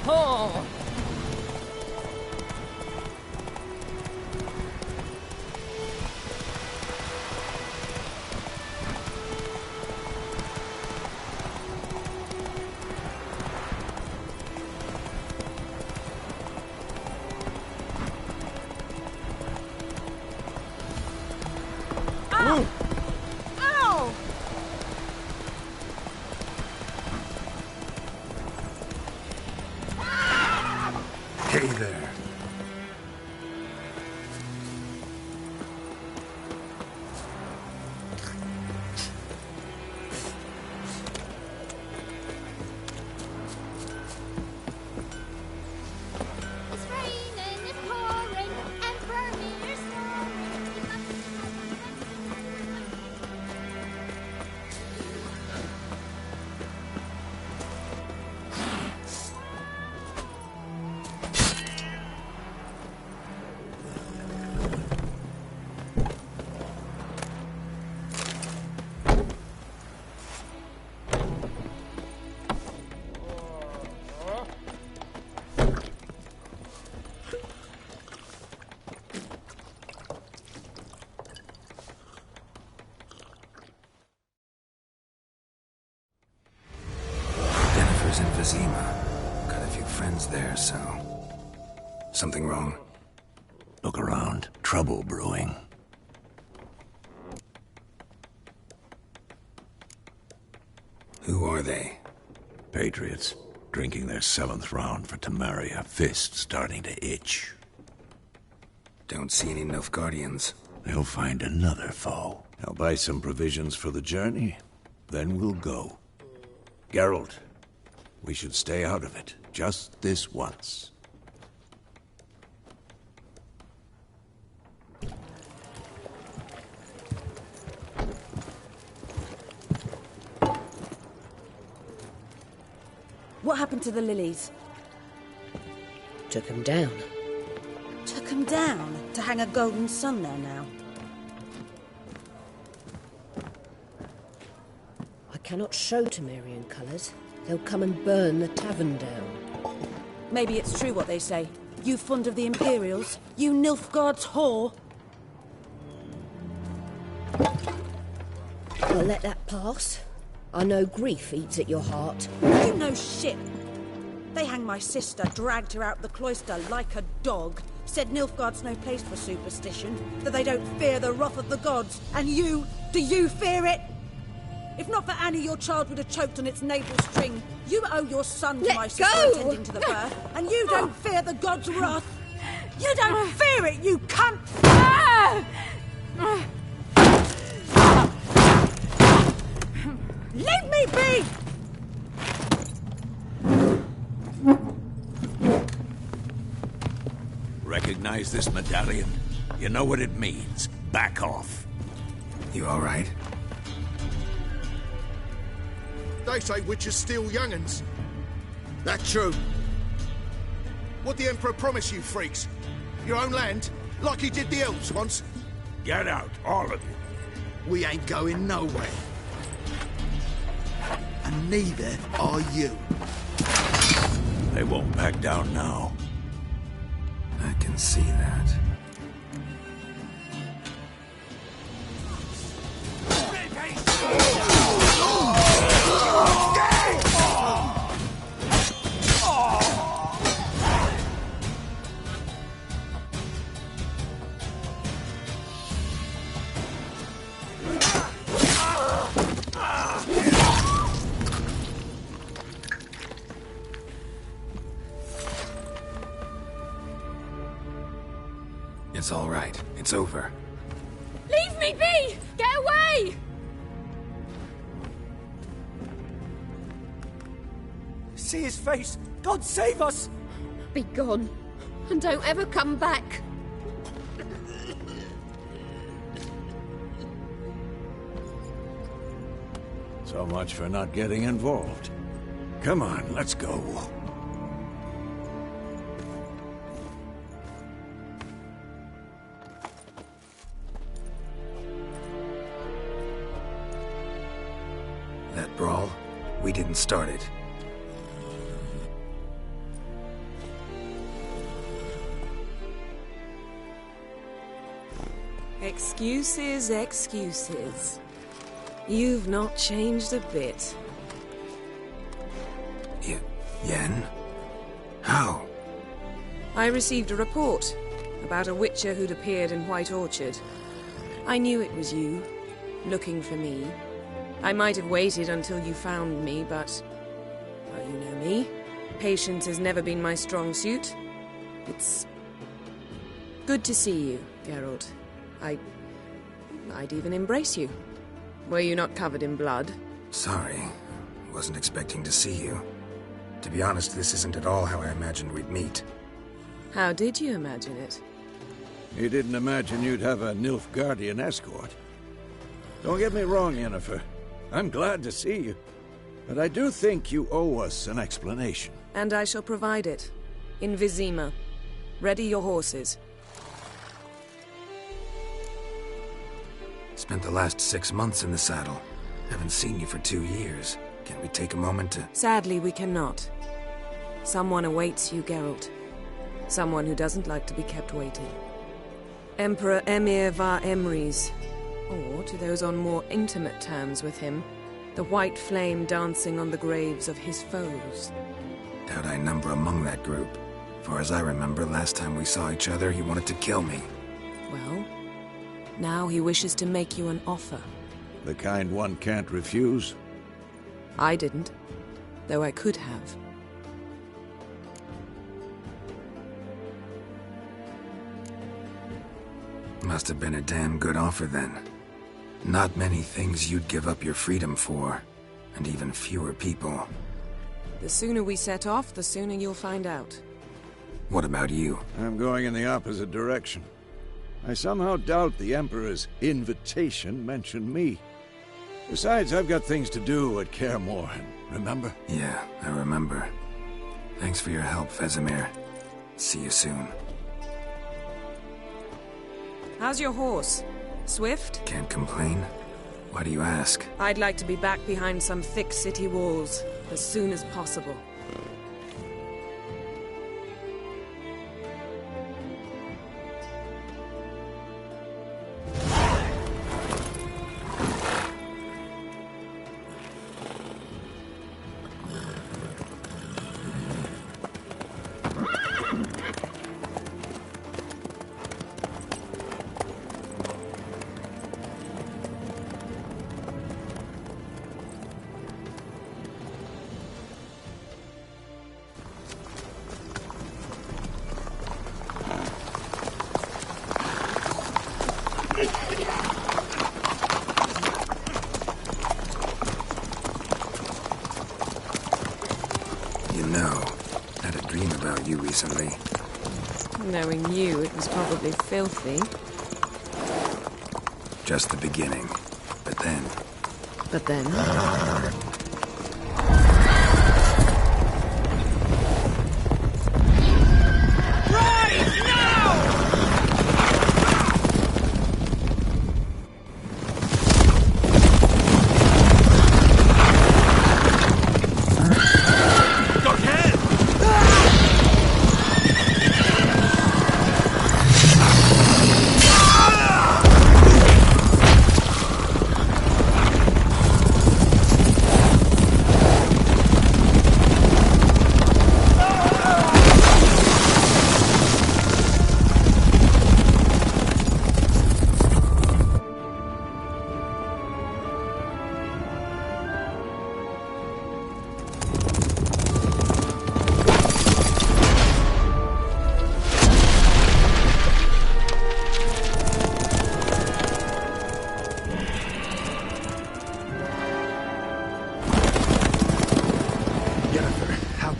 Oh! headquarters in Vizima. Got a few friends there, so... Something wrong? Look around. Trouble brewing. Who are they? Patriots. Drinking their 7th round for Temeria. Fist starting to itch. Don't see any Nilfgaardians. They'll find another foe. I'll buy some provisions for the journey. Then we'll go. Geralt, we should stay out of it. Just this once. What happened to the lilies? Took 'em down. Took 'em down to hang a golden sun there now. I cannot show Temerian colours. They'll come and burn the tavern down. Maybe it's true what they say. You fond of the Imperials? You Nilfgaard's whore? I'll let that pass. I know grief eats at your heart. You know shit. They hanged my sister, dragged her out the cloister like a dog, said Nilfgaard's no place for superstition, that they don't fear the wrath of the gods. And you, do you fear it? If not for Annie, your child would have choked on its navel string. You owe your son to my sister attending to the birth, and you don't fear the gods' wrath. You don't fear it, you cunt! Leave me be! Recognize this medallion? You know what it means. Back off. You all right? They say witches steal young'uns. That true. What the Emperor promise you, freaks? Your own land? Like he did the elves once? Get out, all of you. We ain't going nowhere. And neither are you. They won't back down now. I can see that. It's all right. It's over. Leave me be! Get away! See his face! God save us! Be gone, and don't ever come back. So much for not getting involved. Come on, let's go. That brawl, we didn't start it. Excuses, excuses. You've not changed a bit. Yen? How? I received a report about a witcher who'd appeared in White Orchard. I knew it was you, looking for me. I might have waited until you found me, but... well, you know me. Patience has never been my strong suit. It's... good to see you, Geralt. I'd even embrace you. Were you not covered in blood? Sorry. Wasn't expecting to see you. To be honest, this isn't at all how I imagined we'd meet. How did you imagine it? You didn't imagine you'd have a Nilfgaardian escort. Don't get me wrong, Yennefer. I'm glad to see you. But I do think you owe us an explanation. And I shall provide it. In Vizima. Ready your horses. Spent the last 6 months in the saddle. Haven't seen you for 2 years. Can't we take a moment to... Sadly, we cannot. Someone awaits you, Geralt. Someone who doesn't like to be kept waiting. Emperor Emir var Emrys. Or, to those on more intimate terms with him, The white flame dancing on the graves of his foes. Doubt I number among that group. Far as I remember, last time we saw each other, he wanted to kill me. Well, now he wishes to make you an offer. The kind one can't refuse? I didn't, though I could have. Must have been a damn good offer then. Not many things you'd give up your freedom for, and even fewer people. The sooner we set off, the sooner you'll find out. What about you? I'm going in the opposite direction. I somehow doubt the Emperor's invitation mentioned me. Besides, I've got things to do at Kaer Morhen, remember? Yeah, I remember. Thanks for your help, Vesemir. See you soon. How's your horse? Swift? Can't complain. Why do you ask? I'd like to be back behind some thick city walls as soon as possible. You know, I had a dream about you recently. Knowing you, it was probably filthy. Just the beginning. But then... But then?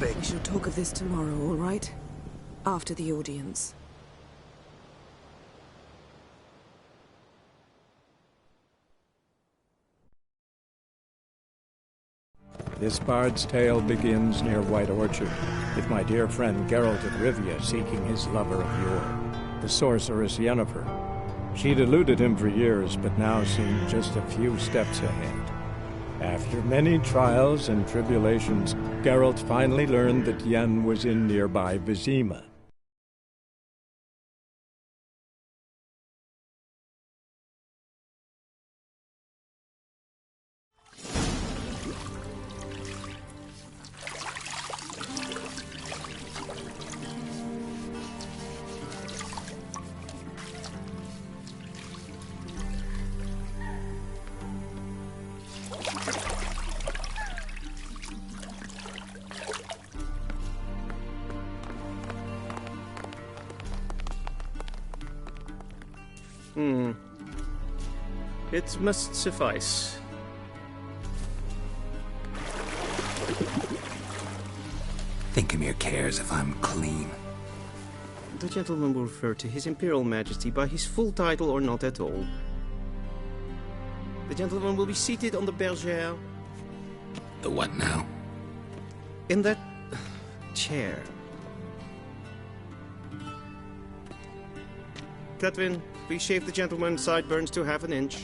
We shall talk of this tomorrow, all right? After the audience. This bard's tale begins near White Orchard, with my dear friend Geralt of Rivia seeking his lover of yore, the sorceress Yennefer. She'd eluded him for years, but now seemed just a few steps ahead. After many trials and tribulations, Geralt finally learned that Yen was in nearby Vizima. It must suffice. Thinkemere cares if I'm clean. The gentleman will refer to His Imperial Majesty by his full title or not at all. The gentleman will be seated on the bergère. The what now? In that chair. Catwin, please shave the gentleman's sideburns to half an inch.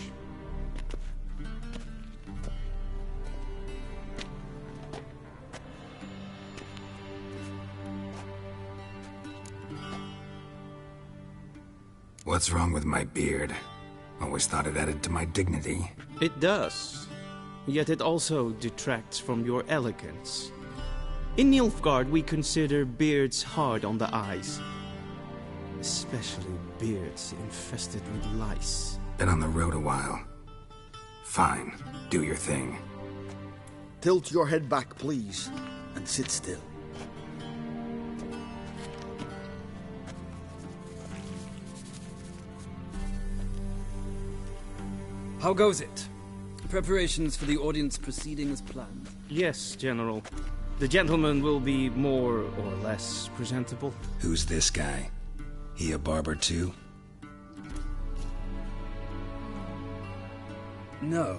What's wrong with my beard? Always thought it added to my dignity. It does. yet it also detracts from your elegance. In Nilfgaard, we consider beards hard on the eyes. Especially beards infested with lice. Been on the road a while. Fine, do your thing. Tilt your head back, please, and sit still. How goes it? Preparations for the audience proceeding as planned? Yes, General. The gentleman will be more or less presentable. Who's this guy? He a barber too? No.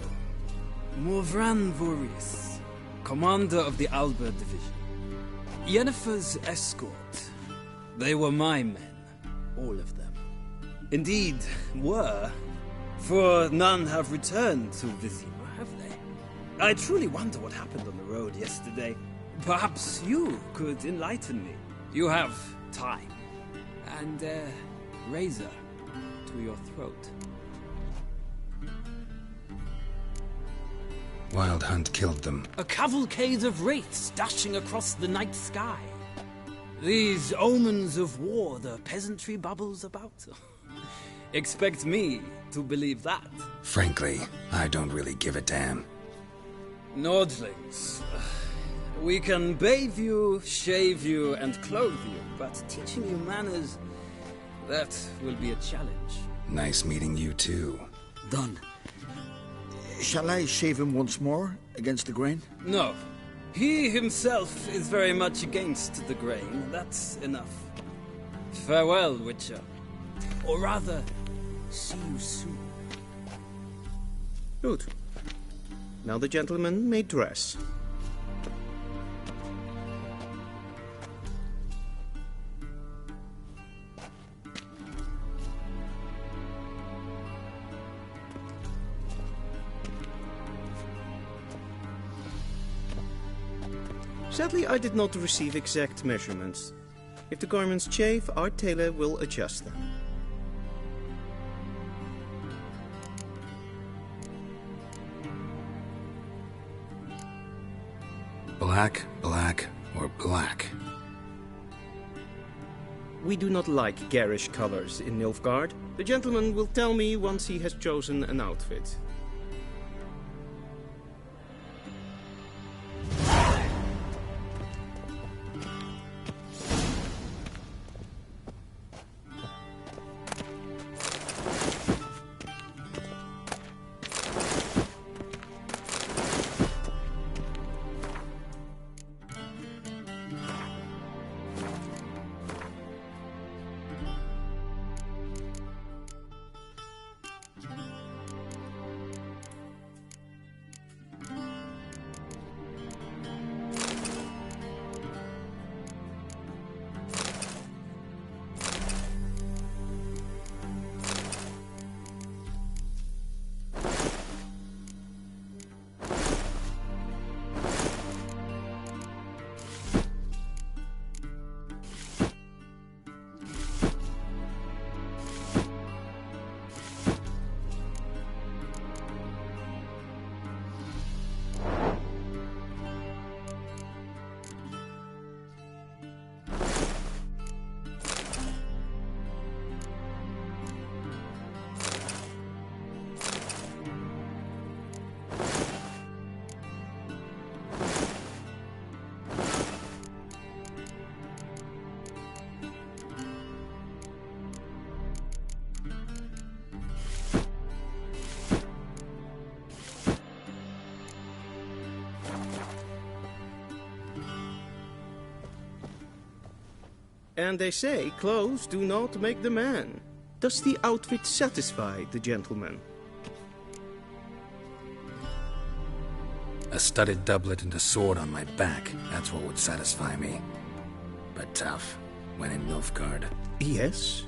Morvran Voorhis, commander of the Alba division. Yennefer's escort. They were my men, all of them. Indeed, were. For none have returned to Vizima, have they? I truly wonder what happened on the road yesterday. Perhaps you could enlighten me. You have time. And a razor to your throat. Wild Hunt killed them. A cavalcade of wraiths dashing across the night sky. These omens of war the peasantry bubbles about. Expect me to believe that. Frankly, I don't really give a damn. Nordlings. We can bathe you, shave you, and clothe you, but teaching you manners, that will be a challenge. Nice meeting you too. Done. Shall I shave him once more, against the grain? No. He himself is very much against the grain. That's enough. Farewell, Witcher. Or rather, see you soon. Good. Now the gentleman may dress. Sadly, I did not receive exact measurements. If the garments chafe, our tailor will adjust them. Black, black, or black? We do not like garish colors in Nilfgaard. The gentleman will tell me once he has chosen an outfit. And they say clothes do not make the man. Does the outfit satisfy the gentleman? A studded doublet and a sword on my back, that's what would satisfy me. But tough, when in Nilfgaard. Yes?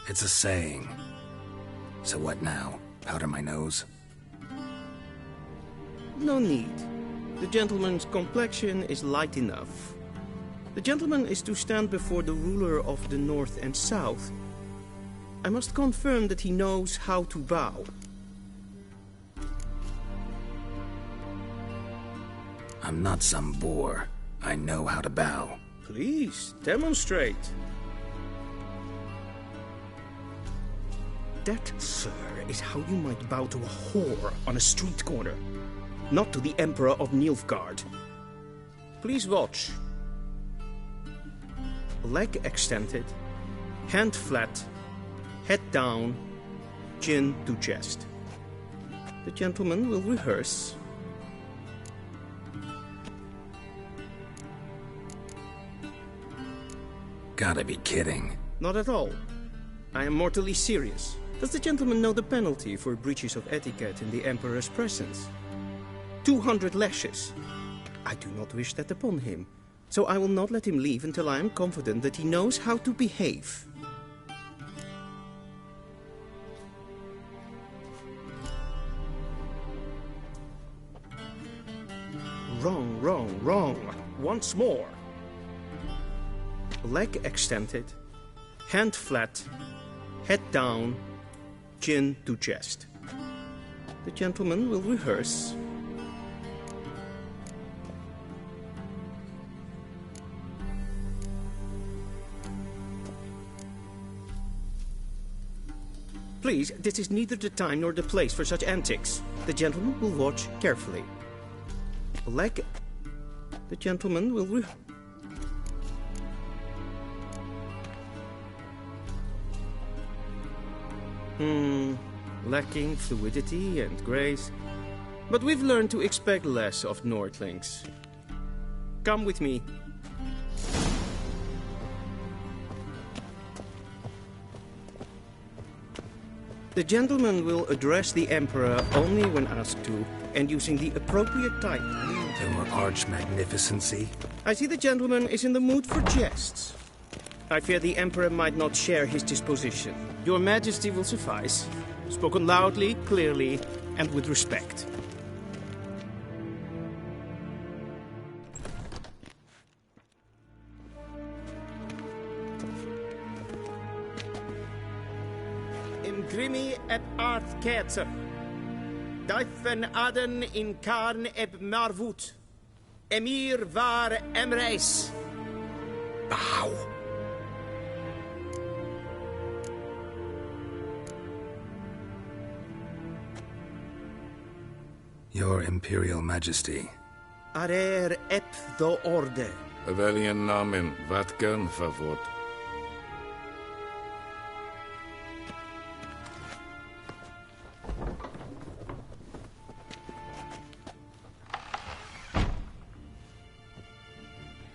It's a saying. So what now? Powder my nose? No need. The gentleman's complexion is light enough. The gentleman is to stand before the ruler of the North and South. I must confirm that he knows how to bow. I'm not some boor. I know how to bow. Please, demonstrate. That, sir, is how you might bow to a whore on a street corner, not to the Emperor of Nilfgaard. Please watch. Leg extended, hand flat, head down, chin to chest. The gentleman will rehearse. Gotta be kidding. Not at all. I am mortally serious. Does the gentleman know the penalty for breaches of etiquette in the Emperor's presence? 200 lashes. I do not wish that upon him, so I will not let him leave until I am confident that he knows how to behave. Wrong, wrong, wrong. Once more. Leg extended, hand flat, head down, chin to chest. The gentleman will rehearse. Please, this is neither the time nor the place for such antics. The gentleman will watch carefully. Leg. The gentleman will lacking fluidity and grace. But we've learned to expect less of Nordlings. Come with me. The gentleman will address the Emperor only when asked to, and using the appropriate type. Your arch-magnificency? I see the gentleman is in the mood for jests. I fear the Emperor might not share his disposition. Your Majesty will suffice. Spoken loudly, clearly, and with respect. Imgrimi et art ketzer. Daifen aden in karn eb marvut. Emir var emreis. Bow. Your Imperial Majesty. Arer ep do orde. Avelian namen, vatgen favort.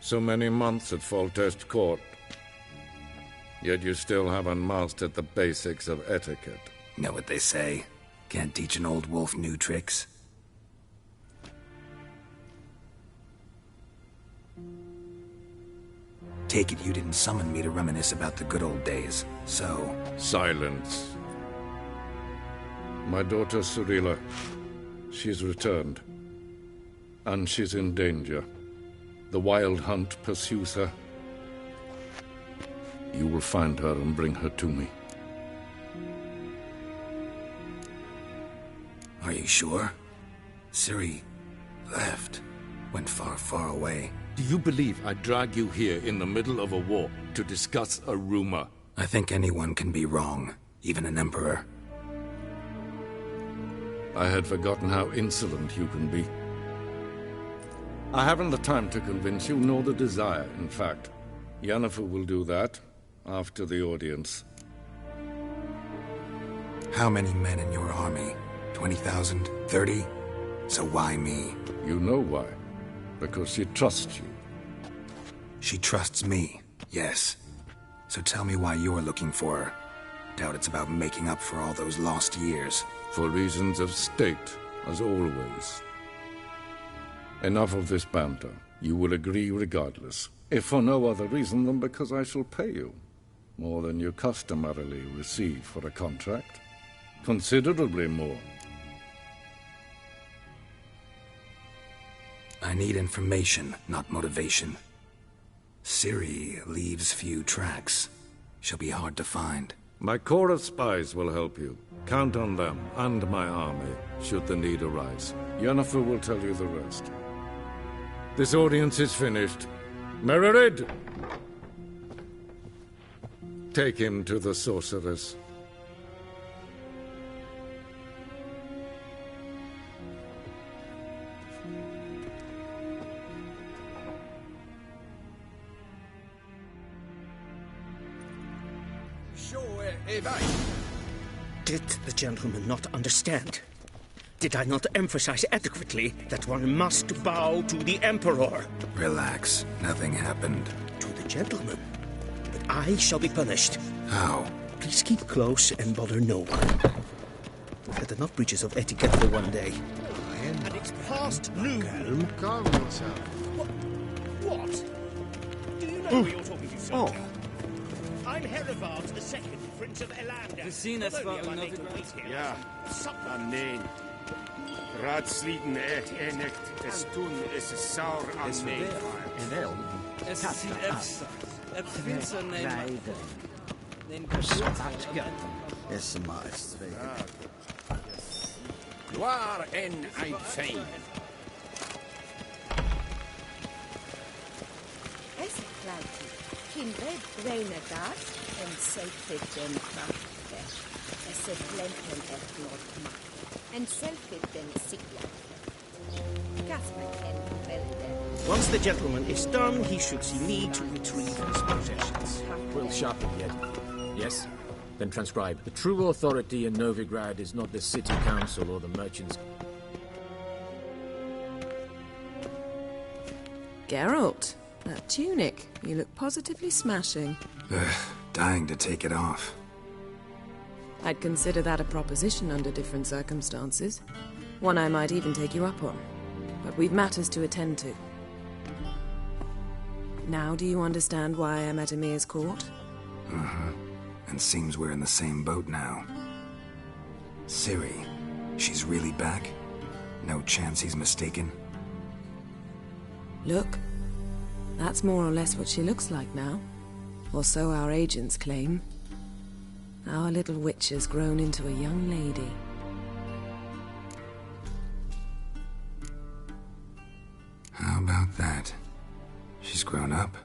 So many months at Foltest Court. Yet you still haven't mastered the basics of etiquette. Know what they say? Can't teach an old wolf new tricks. Take it you didn't summon me to reminisce about the good old days, so... Silence. My daughter Cyrilla, she's returned. And she's in danger. The Wild Hunt pursues her. You will find her and bring her to me. Are you sure? Ciri left. Went far, far away. Do you believe I'd drag you here in the middle of a war to discuss a rumor? I think anyone can be wrong, even an emperor. I had forgotten how insolent you can be. I haven't the time to convince you, nor the desire, in fact. Yennefer will do that after the audience. How many men in your army? 20,000? 30? So why me? You know why. Because she trusts you. She trusts me, yes. So tell me why you're looking for her. Doubt it's about making up for all those lost years. For reasons of state, as always. Enough of this banter. You will agree regardless. If for no other reason than because I shall pay you. More than you customarily receive for a contract. Considerably more. I need information, not motivation. Ciri leaves few tracks. She'll be hard to find. My corps of spies will help you. Count on them, and my army, should the need arise. Yennefer will tell you the rest. This audience is finished. Mererid! Take him to the sorceress. Did the gentleman not understand? Did I not emphasize adequately that one must bow to the Emperor? Relax. Nothing happened. To the gentleman. But I shall be punished. How? Please keep close and bother no one. We've had enough breaches of etiquette for one day. And it's past noon. Calm yourself. What? Do you know who you're talking to, soldier? I'm Herivard II, Prince of Elander. We seen us for Novigrad. Ja, nee. Raadsleden echt es tun is saur aan mij. Es ist Epsa. Epsa nemen. Yes, maest. Waar en uit fijn. Es kleidje. Kindred braine das en sacred den krachte. Es is blenten et not macht. En selfit den sigla. Casper ken velde. Once the gentleman is done, he should see me to retrieve his possessions. Quill sharpened yet? Yes? Then transcribe. The true authority in Novigrad is not the city council or the merchants. Geralt, that tunic. You look positively smashing. Dying to take it off. I'd consider that a proposition under different circumstances. One I might even take you up on. But we've matters to attend to. Now do you understand why I'm at Emir's court? Uh-huh. And seems we're in the same boat now. Ciri, she's really back? No chance he's mistaken? Look. That's more or less what she looks like now. Or so our agents claim. Our little witch has grown into a young lady. How about that? She's grown up?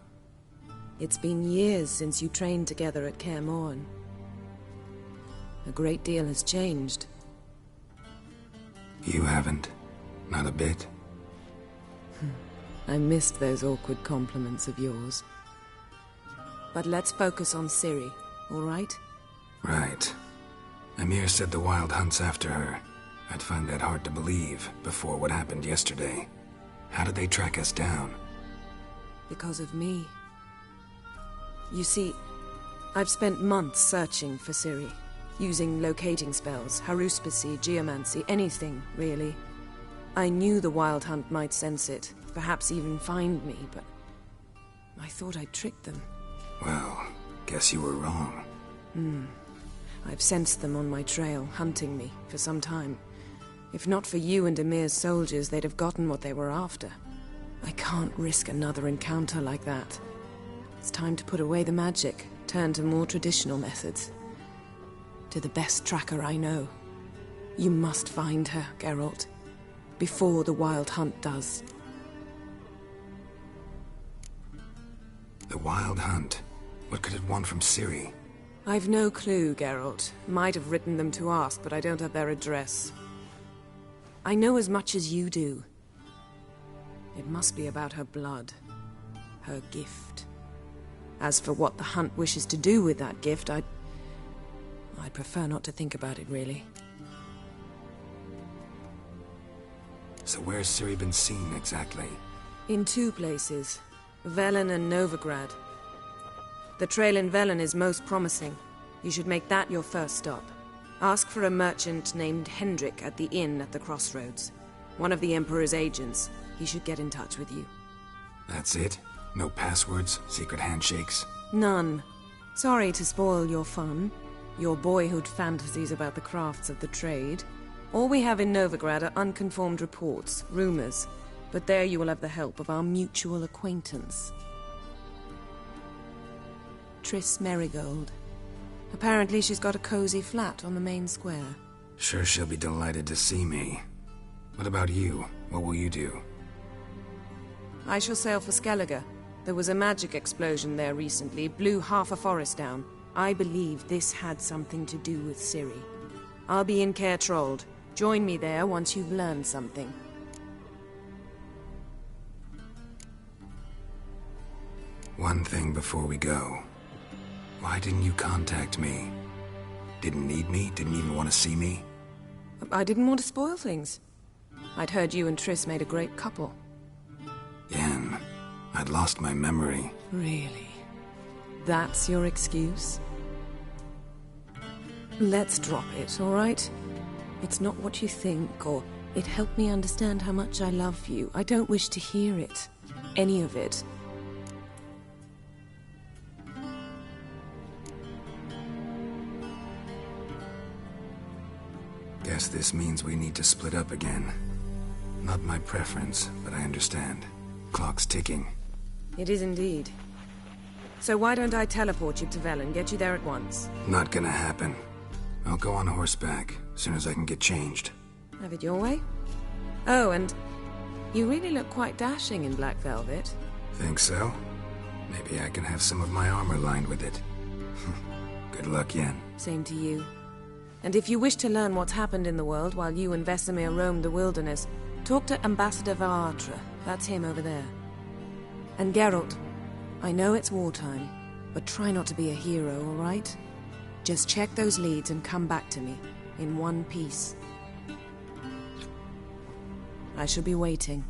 It's been years since you trained together at Kaer Morhen. A great deal has changed. You haven't? Not a bit? I missed those awkward compliments of yours. But let's focus on Ciri, all right? Right. Emir said the Wild Hunt's after her. I'd find that hard to believe before what happened yesterday. How did they track us down? Because of me. You see, I've spent months searching for Ciri, using locating spells, haruspicy, geomancy, anything, really. I knew the Wild Hunt might sense it, perhaps even find me, but I thought I'd tricked them. Well, guess you were wrong. I've sensed them on my trail, hunting me, for some time. If not for you and Emir's soldiers, they'd have gotten what they were after. I can't risk another encounter like that. It's time to put away the magic, turn to more traditional methods. To the best tracker I know. You must find her, Geralt. Before the Wild Hunt does. The Wild Hunt? What could it want from Ciri? I've no clue, Geralt. Might have written them to ask, but I don't have their address. I know as much as you do. It must be about her blood. Her gift. As for what the Hunt wishes to do with that gift, I'd prefer not to think about it, really. So where's Ciri been seen, exactly? In two places. Velen and Novigrad. The trail in Velen is most promising. You should make that your first stop. Ask for a merchant named Hendrik at the inn at the crossroads. One of the Emperor's agents. He should get in touch with you. That's it? No passwords? Secret handshakes? None. Sorry to spoil your fun. Your boyhood fantasies about the crafts of the trade. All we have in Novigrad are unconformed reports, rumors. But there you will have the help of our mutual acquaintance. Triss Merigold. Apparently she's got a cozy flat on the main square. Sure she'll be delighted to see me. What about you? What will you do? I shall sail for Skellige. There was a magic explosion there recently, blew half a forest down. I believe this had something to do with Ciri. I'll be in Caer Trold. Join me there once you've learned something. One thing before we go. Why didn't you contact me? Didn't need me? Didn't even want to see me? I didn't want to spoil things. I'd heard you and Triss made a great couple. Yen, I'd lost my memory. Really? That's your excuse? Let's drop it, all right? It's not what you think, or it helped me understand how much I love you. I don't wish to hear it. Any of it. Guess this means we need to split up again. Not my preference, but I understand. Clock's ticking. It is indeed. So why don't I teleport you to Velen, get you there at once? Not gonna happen. I'll go on horseback, as soon as I can get changed. Have it your way? Oh, and you really look quite dashing in black velvet. Think so? Maybe I can have some of my armor lined with it. Good luck, Yen. Same to you. And if you wish to learn what's happened in the world while you and Vesemir roamed the wilderness, talk to Ambassador Varatra. That's him over there. And Geralt, I know it's wartime, but try not to be a hero, all right? Just check those leads and come back to me, in one piece. I shall be waiting.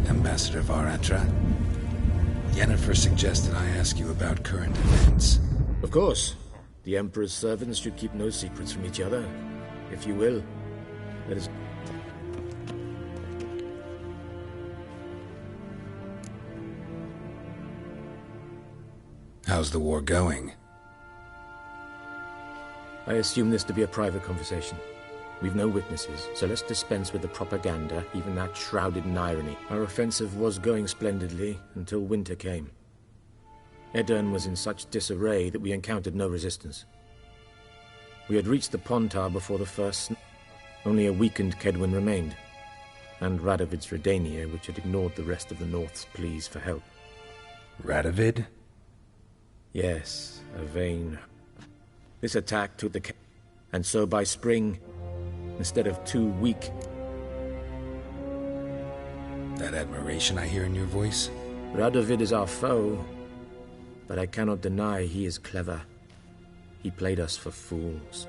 Ambassador Varatra, Yennefer suggested I ask you about current events. Of course. The Emperor's servants should keep no secrets from each other. If you will, let us... How's the war going? I assume this to be a private conversation. We've no witnesses, so let's dispense with the propaganda, even that shrouded in irony. Our offensive was going splendidly until winter came. Edirn was in such disarray that we encountered no resistance. We had reached the Pontar before the first only a weakened Kedwin remained, and Radovid's Redania, which had ignored the rest of the North's pleas for help. Radovid? Yes, a vain... This attack took the... And so by spring, instead of 2 weak... That admiration I hear in your voice? Radovid is our foe, but I cannot deny he is clever. He played us for fools,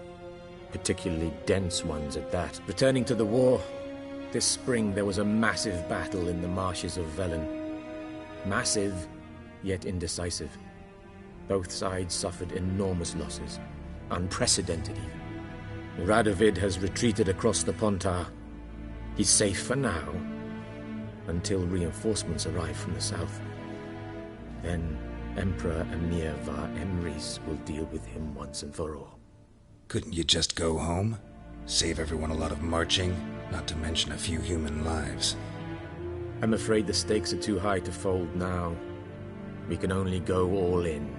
particularly dense ones at that. Returning to the war, this spring there was a massive battle in the marshes of Velen. Massive, yet indecisive. Both sides suffered enormous losses, unprecedented even. Radovid has retreated across the Pontar. He's safe for now, until reinforcements arrive from the south. Then Emperor Emir Var Emrys will deal with him once and for all. Couldn't you just go home? Save everyone a lot of marching, not to mention a few human lives. I'm afraid the stakes are too high to fold now. We can only go all in.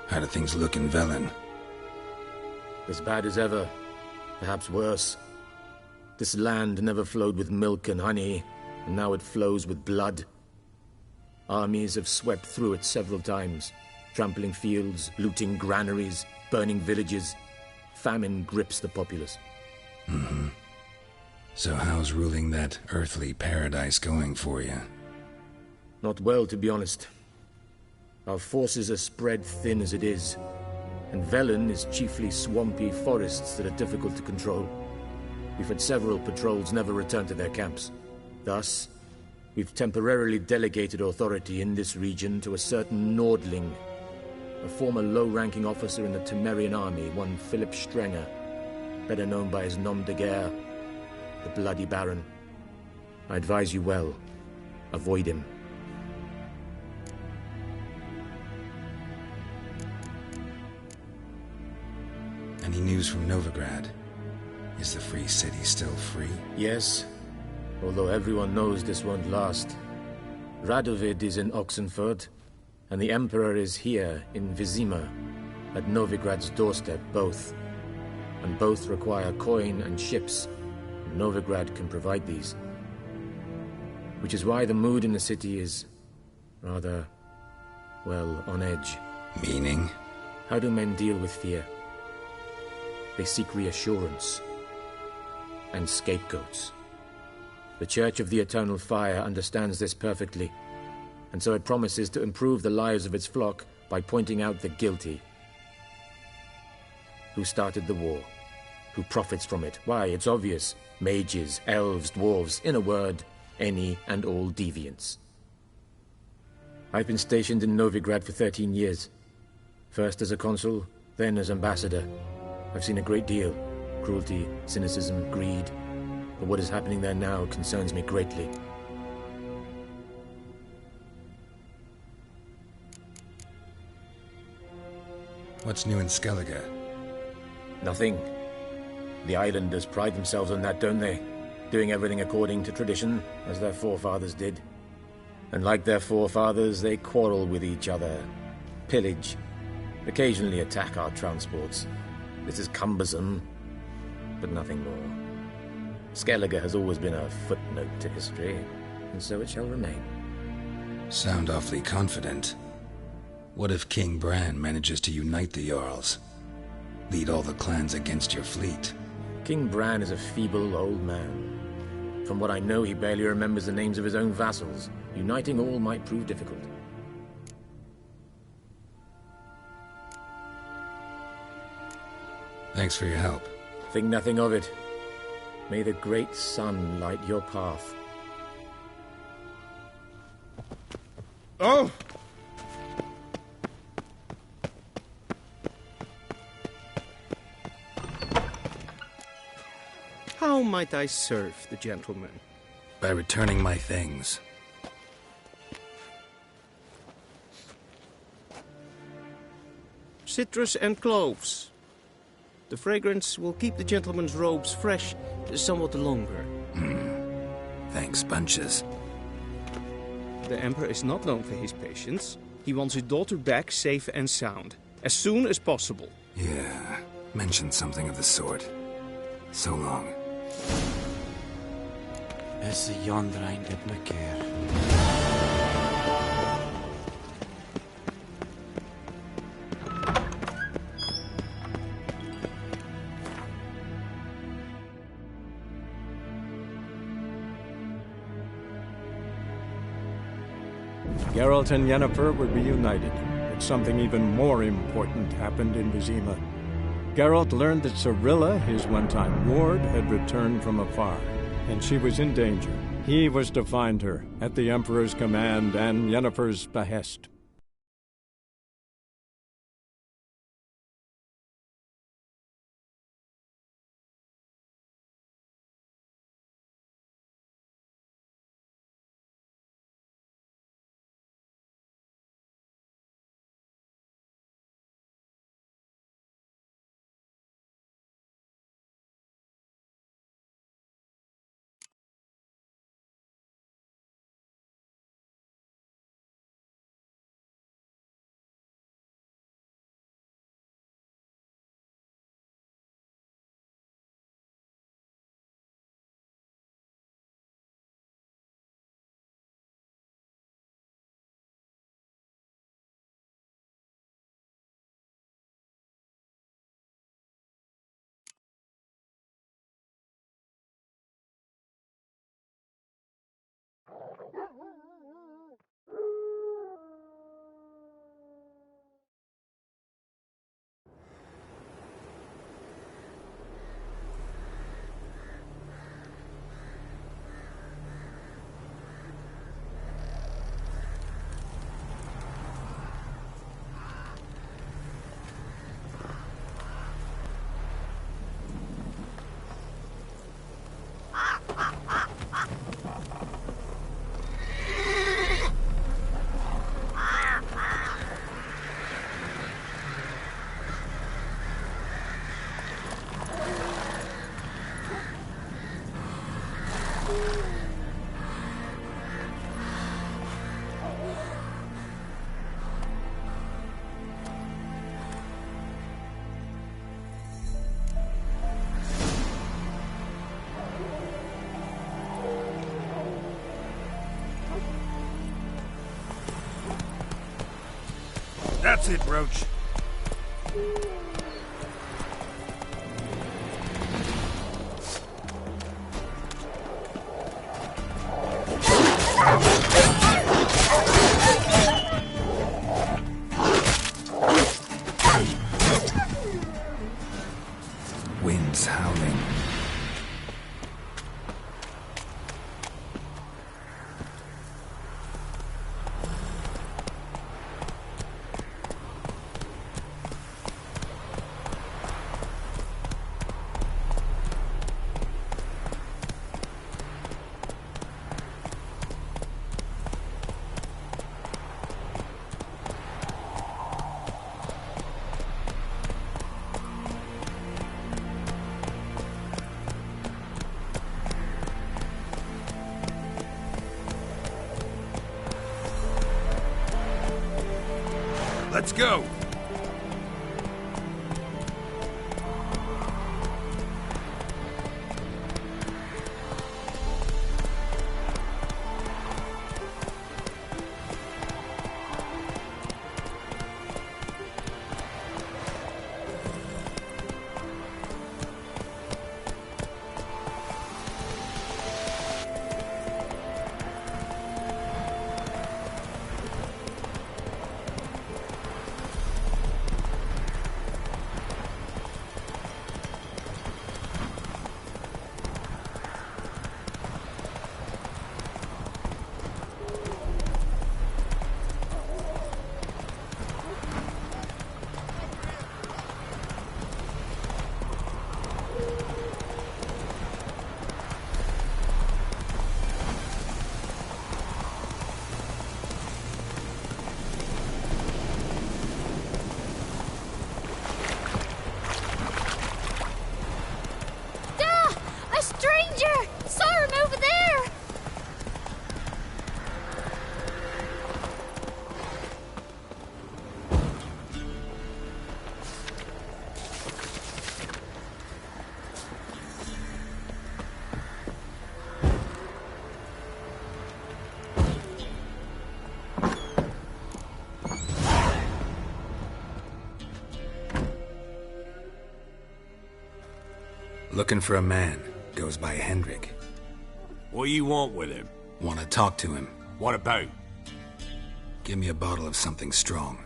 How do things look in Velen? As bad as ever, perhaps worse. This land never flowed with milk and honey, and now it flows with blood. Armies have swept through it several times, trampling fields, looting granaries, burning villages. Famine grips the populace. Mm-hmm. So how's ruling that earthly paradise going for you? Not well, to be honest. Our forces are spread thin as it is, and Velen is chiefly swampy forests that are difficult to control. We've had several patrols never return to their camps. Thus, we've temporarily delegated authority in this region to a certain Nordling, a former low-ranking officer in the Temerian army, one Philip Strenger, better known by his nom de guerre, the Bloody Baron. I advise you well. Avoid him. Any news from Novigrad? Is the free city still free? Yes, although everyone knows this won't last. Radovid is in Oxenford, and the Emperor is here in Vizima, at Novigrad's doorstep both. And both require coin and ships. Novigrad can provide these. Which is why the mood in the city is rather, well, on edge. Meaning? How do men deal with fear? They seek reassurance and scapegoats. The Church of the Eternal Fire understands this perfectly, and so it promises to improve the lives of its flock by pointing out the guilty. Who started the war? Who profits from it? Why, it's obvious. Mages, elves, dwarves, in a word, any and all deviants. I've been stationed in Novigrad for 13 years. First as a consul, then as ambassador. I've seen a great deal. Cruelty, cynicism, greed. But what is happening there now concerns me greatly. What's new in Skellige? Nothing. The islanders pride themselves on that, don't they? Doing everything according to tradition, as their forefathers did. And like their forefathers, they quarrel with each other, pillage, occasionally attack our transports. This is cumbersome, but nothing more. Skellige has always been a footnote to history, and so it shall remain. Sound awfully confident. What if King Bran manages to unite the Jarls? Lead all the clans against your fleet? King Bran is a feeble old man. From what I know, he barely remembers the names of his own vassals. Uniting all might prove difficult. Thanks for your help. Think nothing of it. May the great sun light your path. Oh! How might I serve the gentleman? By returning my things. Citrus and cloves. The fragrance will keep the gentleman's robes fresh somewhat longer. Thanks, bunches. The Emperor is not known for his patience. He wants his daughter back safe and sound, as soon as possible. Yeah, mentioned something of the sort. So long. As the Yondrein at Macair. Geralt and Yennefer were reunited, but something even more important happened in Vizima. Geralt learned that Cirilla, his one-time ward, had returned from afar, and she was in danger. He was to find her, at the Emperor's command and Yennefer's behest. That's it, Roach. Wind's howling. Let's go! Looking for a man. Goes by Hendrik. What do you want with him? Want to talk to him. What about? Give me a bottle of something strong.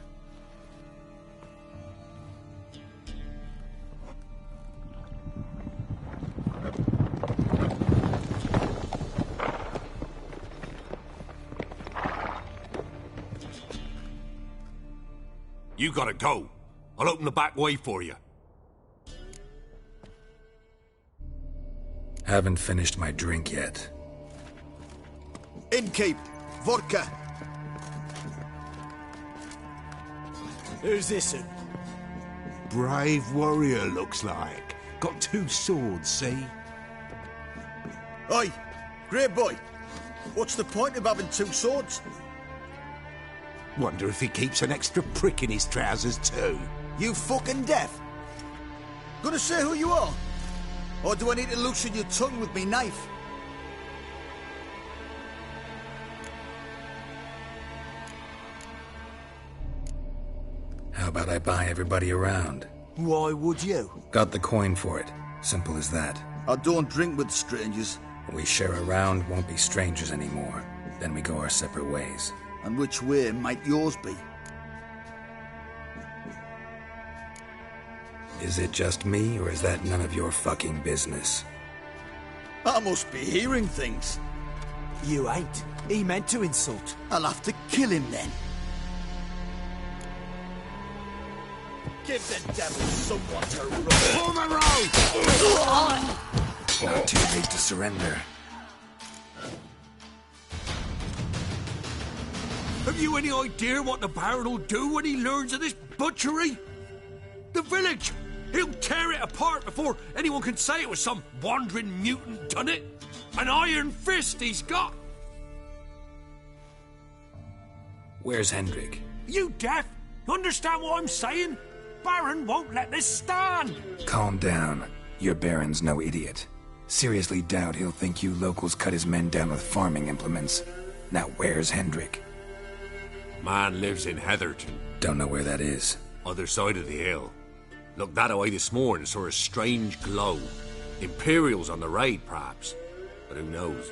You gotta go. I'll open the back way for you. Haven't finished my drink yet. Innkeep, vodka. Who's this? Brave warrior, looks like. Got 2 swords, see? Oi, great boy. What's the point of having 2 swords? Wonder if he keeps an extra prick in his trousers too. You fucking deaf? Gonna say who you are? Or do I need to loosen your tongue with me knife? How about I buy everybody around? Why would you? Got the coin for it. Simple as that. I don't drink with strangers. We share a round, won't be strangers anymore. Then we go our separate ways. And which way might yours be? Is it just me, or is that none of your fucking business? I must be hearing things. You ain't. He meant to insult. I'll have to kill him then. Give the devil someone to run. Pull the road! Not too late to surrender. Have you any idea what the Baron will do when he learns of this butchery? The village! He'll tear it apart before anyone can say it was some wandering mutant done it. An iron fist he's got. Where's Hendrik? You deaf? You understand what I'm saying? Baron won't let this stand. Calm down. Your Baron's no idiot. Seriously doubt he'll think you locals cut his men down with farming implements. Now where's Hendrik? Man lives in Heatherton. Don't know where that is. Other side of the hill. Looked that away this morning, saw a strange glow. Imperials on the raid, perhaps. But who knows?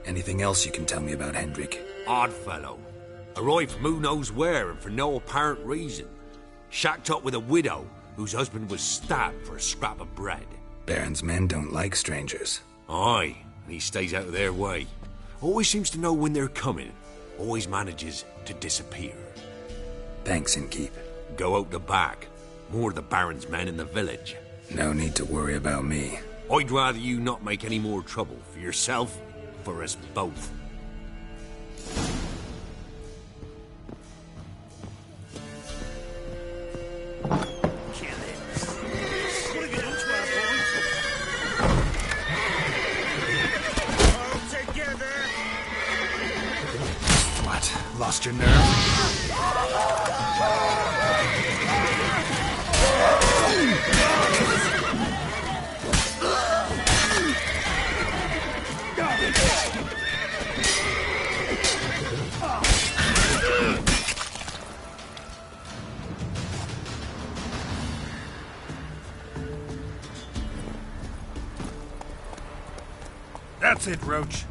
Anything else you can tell me about Hendrik? Odd fellow. Arrived from who knows where and for no apparent reason. Shacked up with a widow whose husband was stabbed for a scrap of bread. Baron's men don't like strangers. Aye, and he stays out of their way. Always seems to know when they're coming. Always manages to disappear. Thanks, Innkeep. Go out the back. More of the Baron's men in the village. No need to worry about me. I'd rather you not make any more trouble for yourself, for us both. Lost your nerve? That's it, Roach.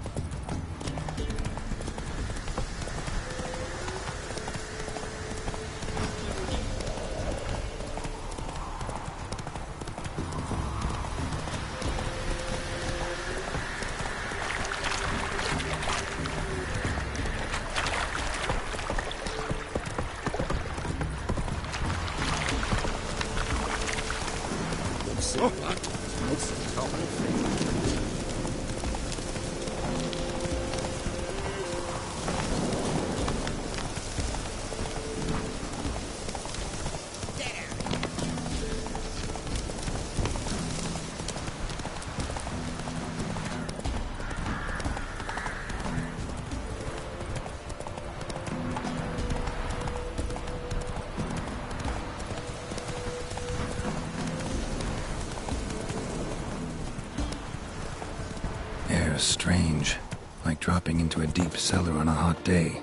Strange, like dropping into a deep cellar on a hot day.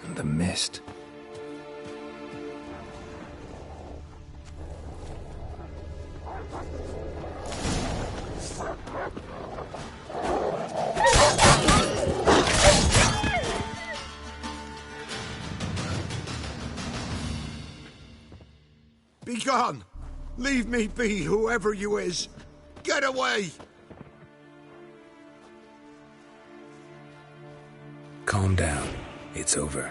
And the mist. Be gone! Leave me be, whoever you is! Get away! Calm down. It's over.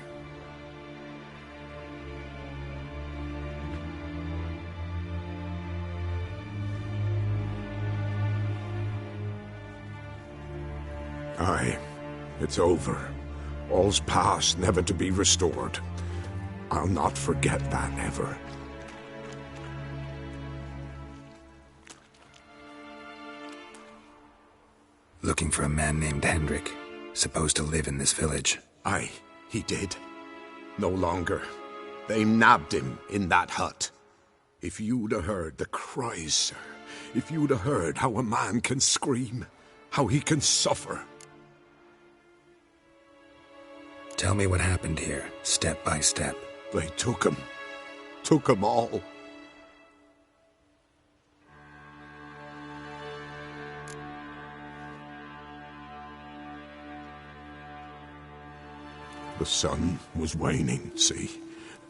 Aye, it's over. All's past, never to be restored. I'll not forget that, ever. Looking for a man named Hendrik. Supposed to live in this village. Aye, he did. No longer. They nabbed him in that hut. If you'd have heard the cries, sir. If you'd have heard how a man can scream. How he can suffer. Tell me what happened here, step by step. They took him. Took him all. The sun was waning, see,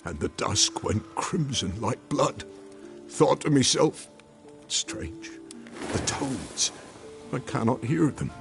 and the dusk went crimson like blood. Thought to myself, strange, the toads, I cannot hear them.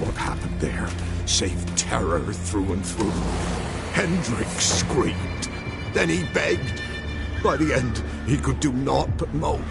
what happened there, save terror through and through. Hendrik screamed. Then he begged. By the end, he could do naught but moan.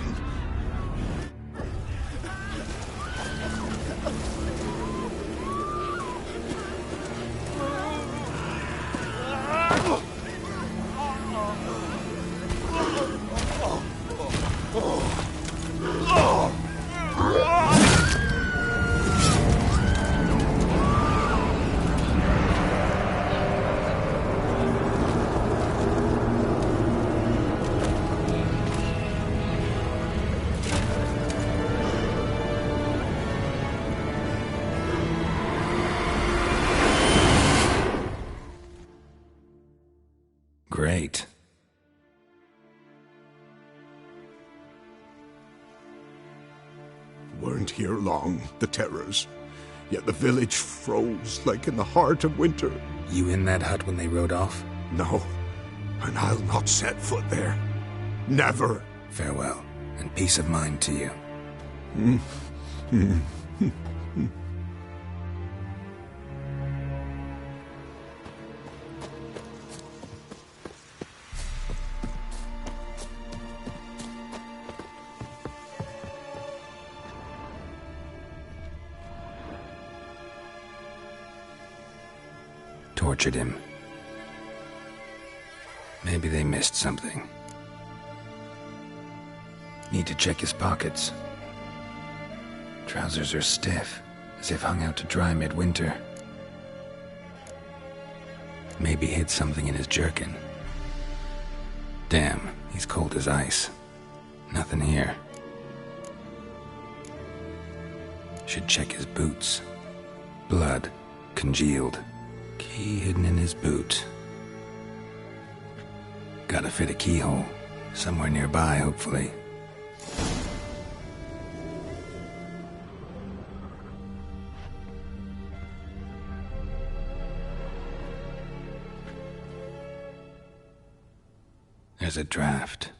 Great. Weren't here long, the terrors. Yet the village froze like in the heart of winter. You in that hut when they rode off? No, and I'll not set foot there. Never. Farewell, and peace of mind to you. Tortured him. Maybe they missed something. Need to check his pockets. Trousers are stiff, as if hung out to dry midwinter. Maybe hid something in his jerkin. Damn, he's cold as ice. Nothing here. Should check his boots. Blood, congealed. Key hidden in his boot. Gotta fit a keyhole. Somewhere nearby, hopefully. There's a draft.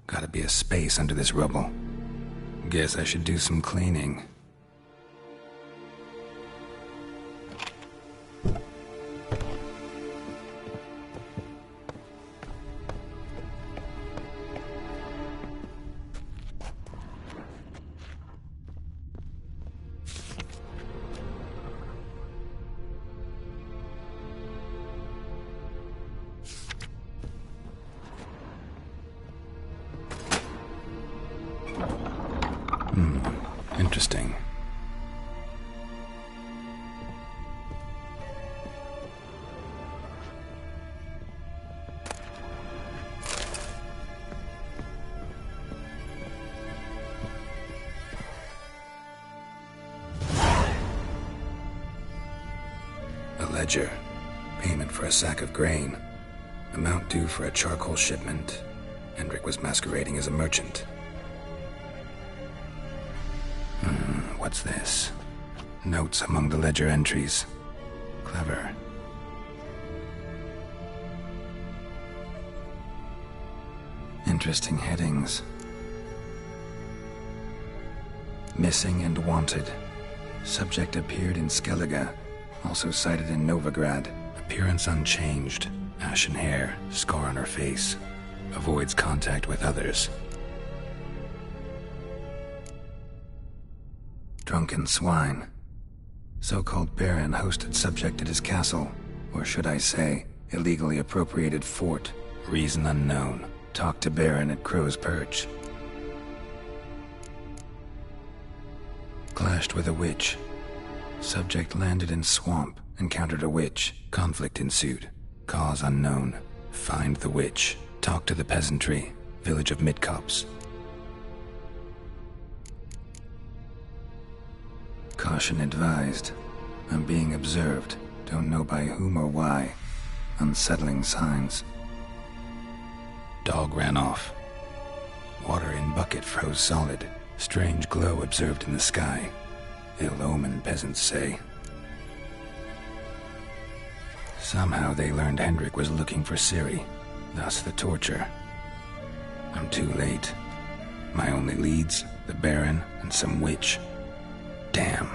Gotta be a space under this rubble. Guess I should do some cleaning. Interesting. A ledger. Payment for a sack of grain. Amount due for a charcoal shipment. Hendrik was masquerading as a merchant. What's this? Notes among the ledger entries. Clever. Interesting headings. Missing and wanted. Subject appeared in Skellige. Also cited in Novigrad. Appearance unchanged. Ashen hair. Scar on her face. Avoids contact with others. Drunken swine. So-called baron hosted subject at his castle, or should I say, illegally appropriated fort. Reason unknown. Talked to baron at Crow's Perch. Clashed with a witch. Subject landed in swamp, encountered a witch. Conflict ensued. Cause unknown. Find the witch. Talk to the peasantry. Village of Midcopse. Caution advised. I'm being observed. Don't know by whom or why. Unsettling signs. Dog ran off. Water in bucket froze solid. Strange glow observed in the sky. Ill omen, peasants say. Somehow they learned Hendrik was looking for Ciri. Thus the torture. I'm too late. My only leads, the Baron and some witch. Damn.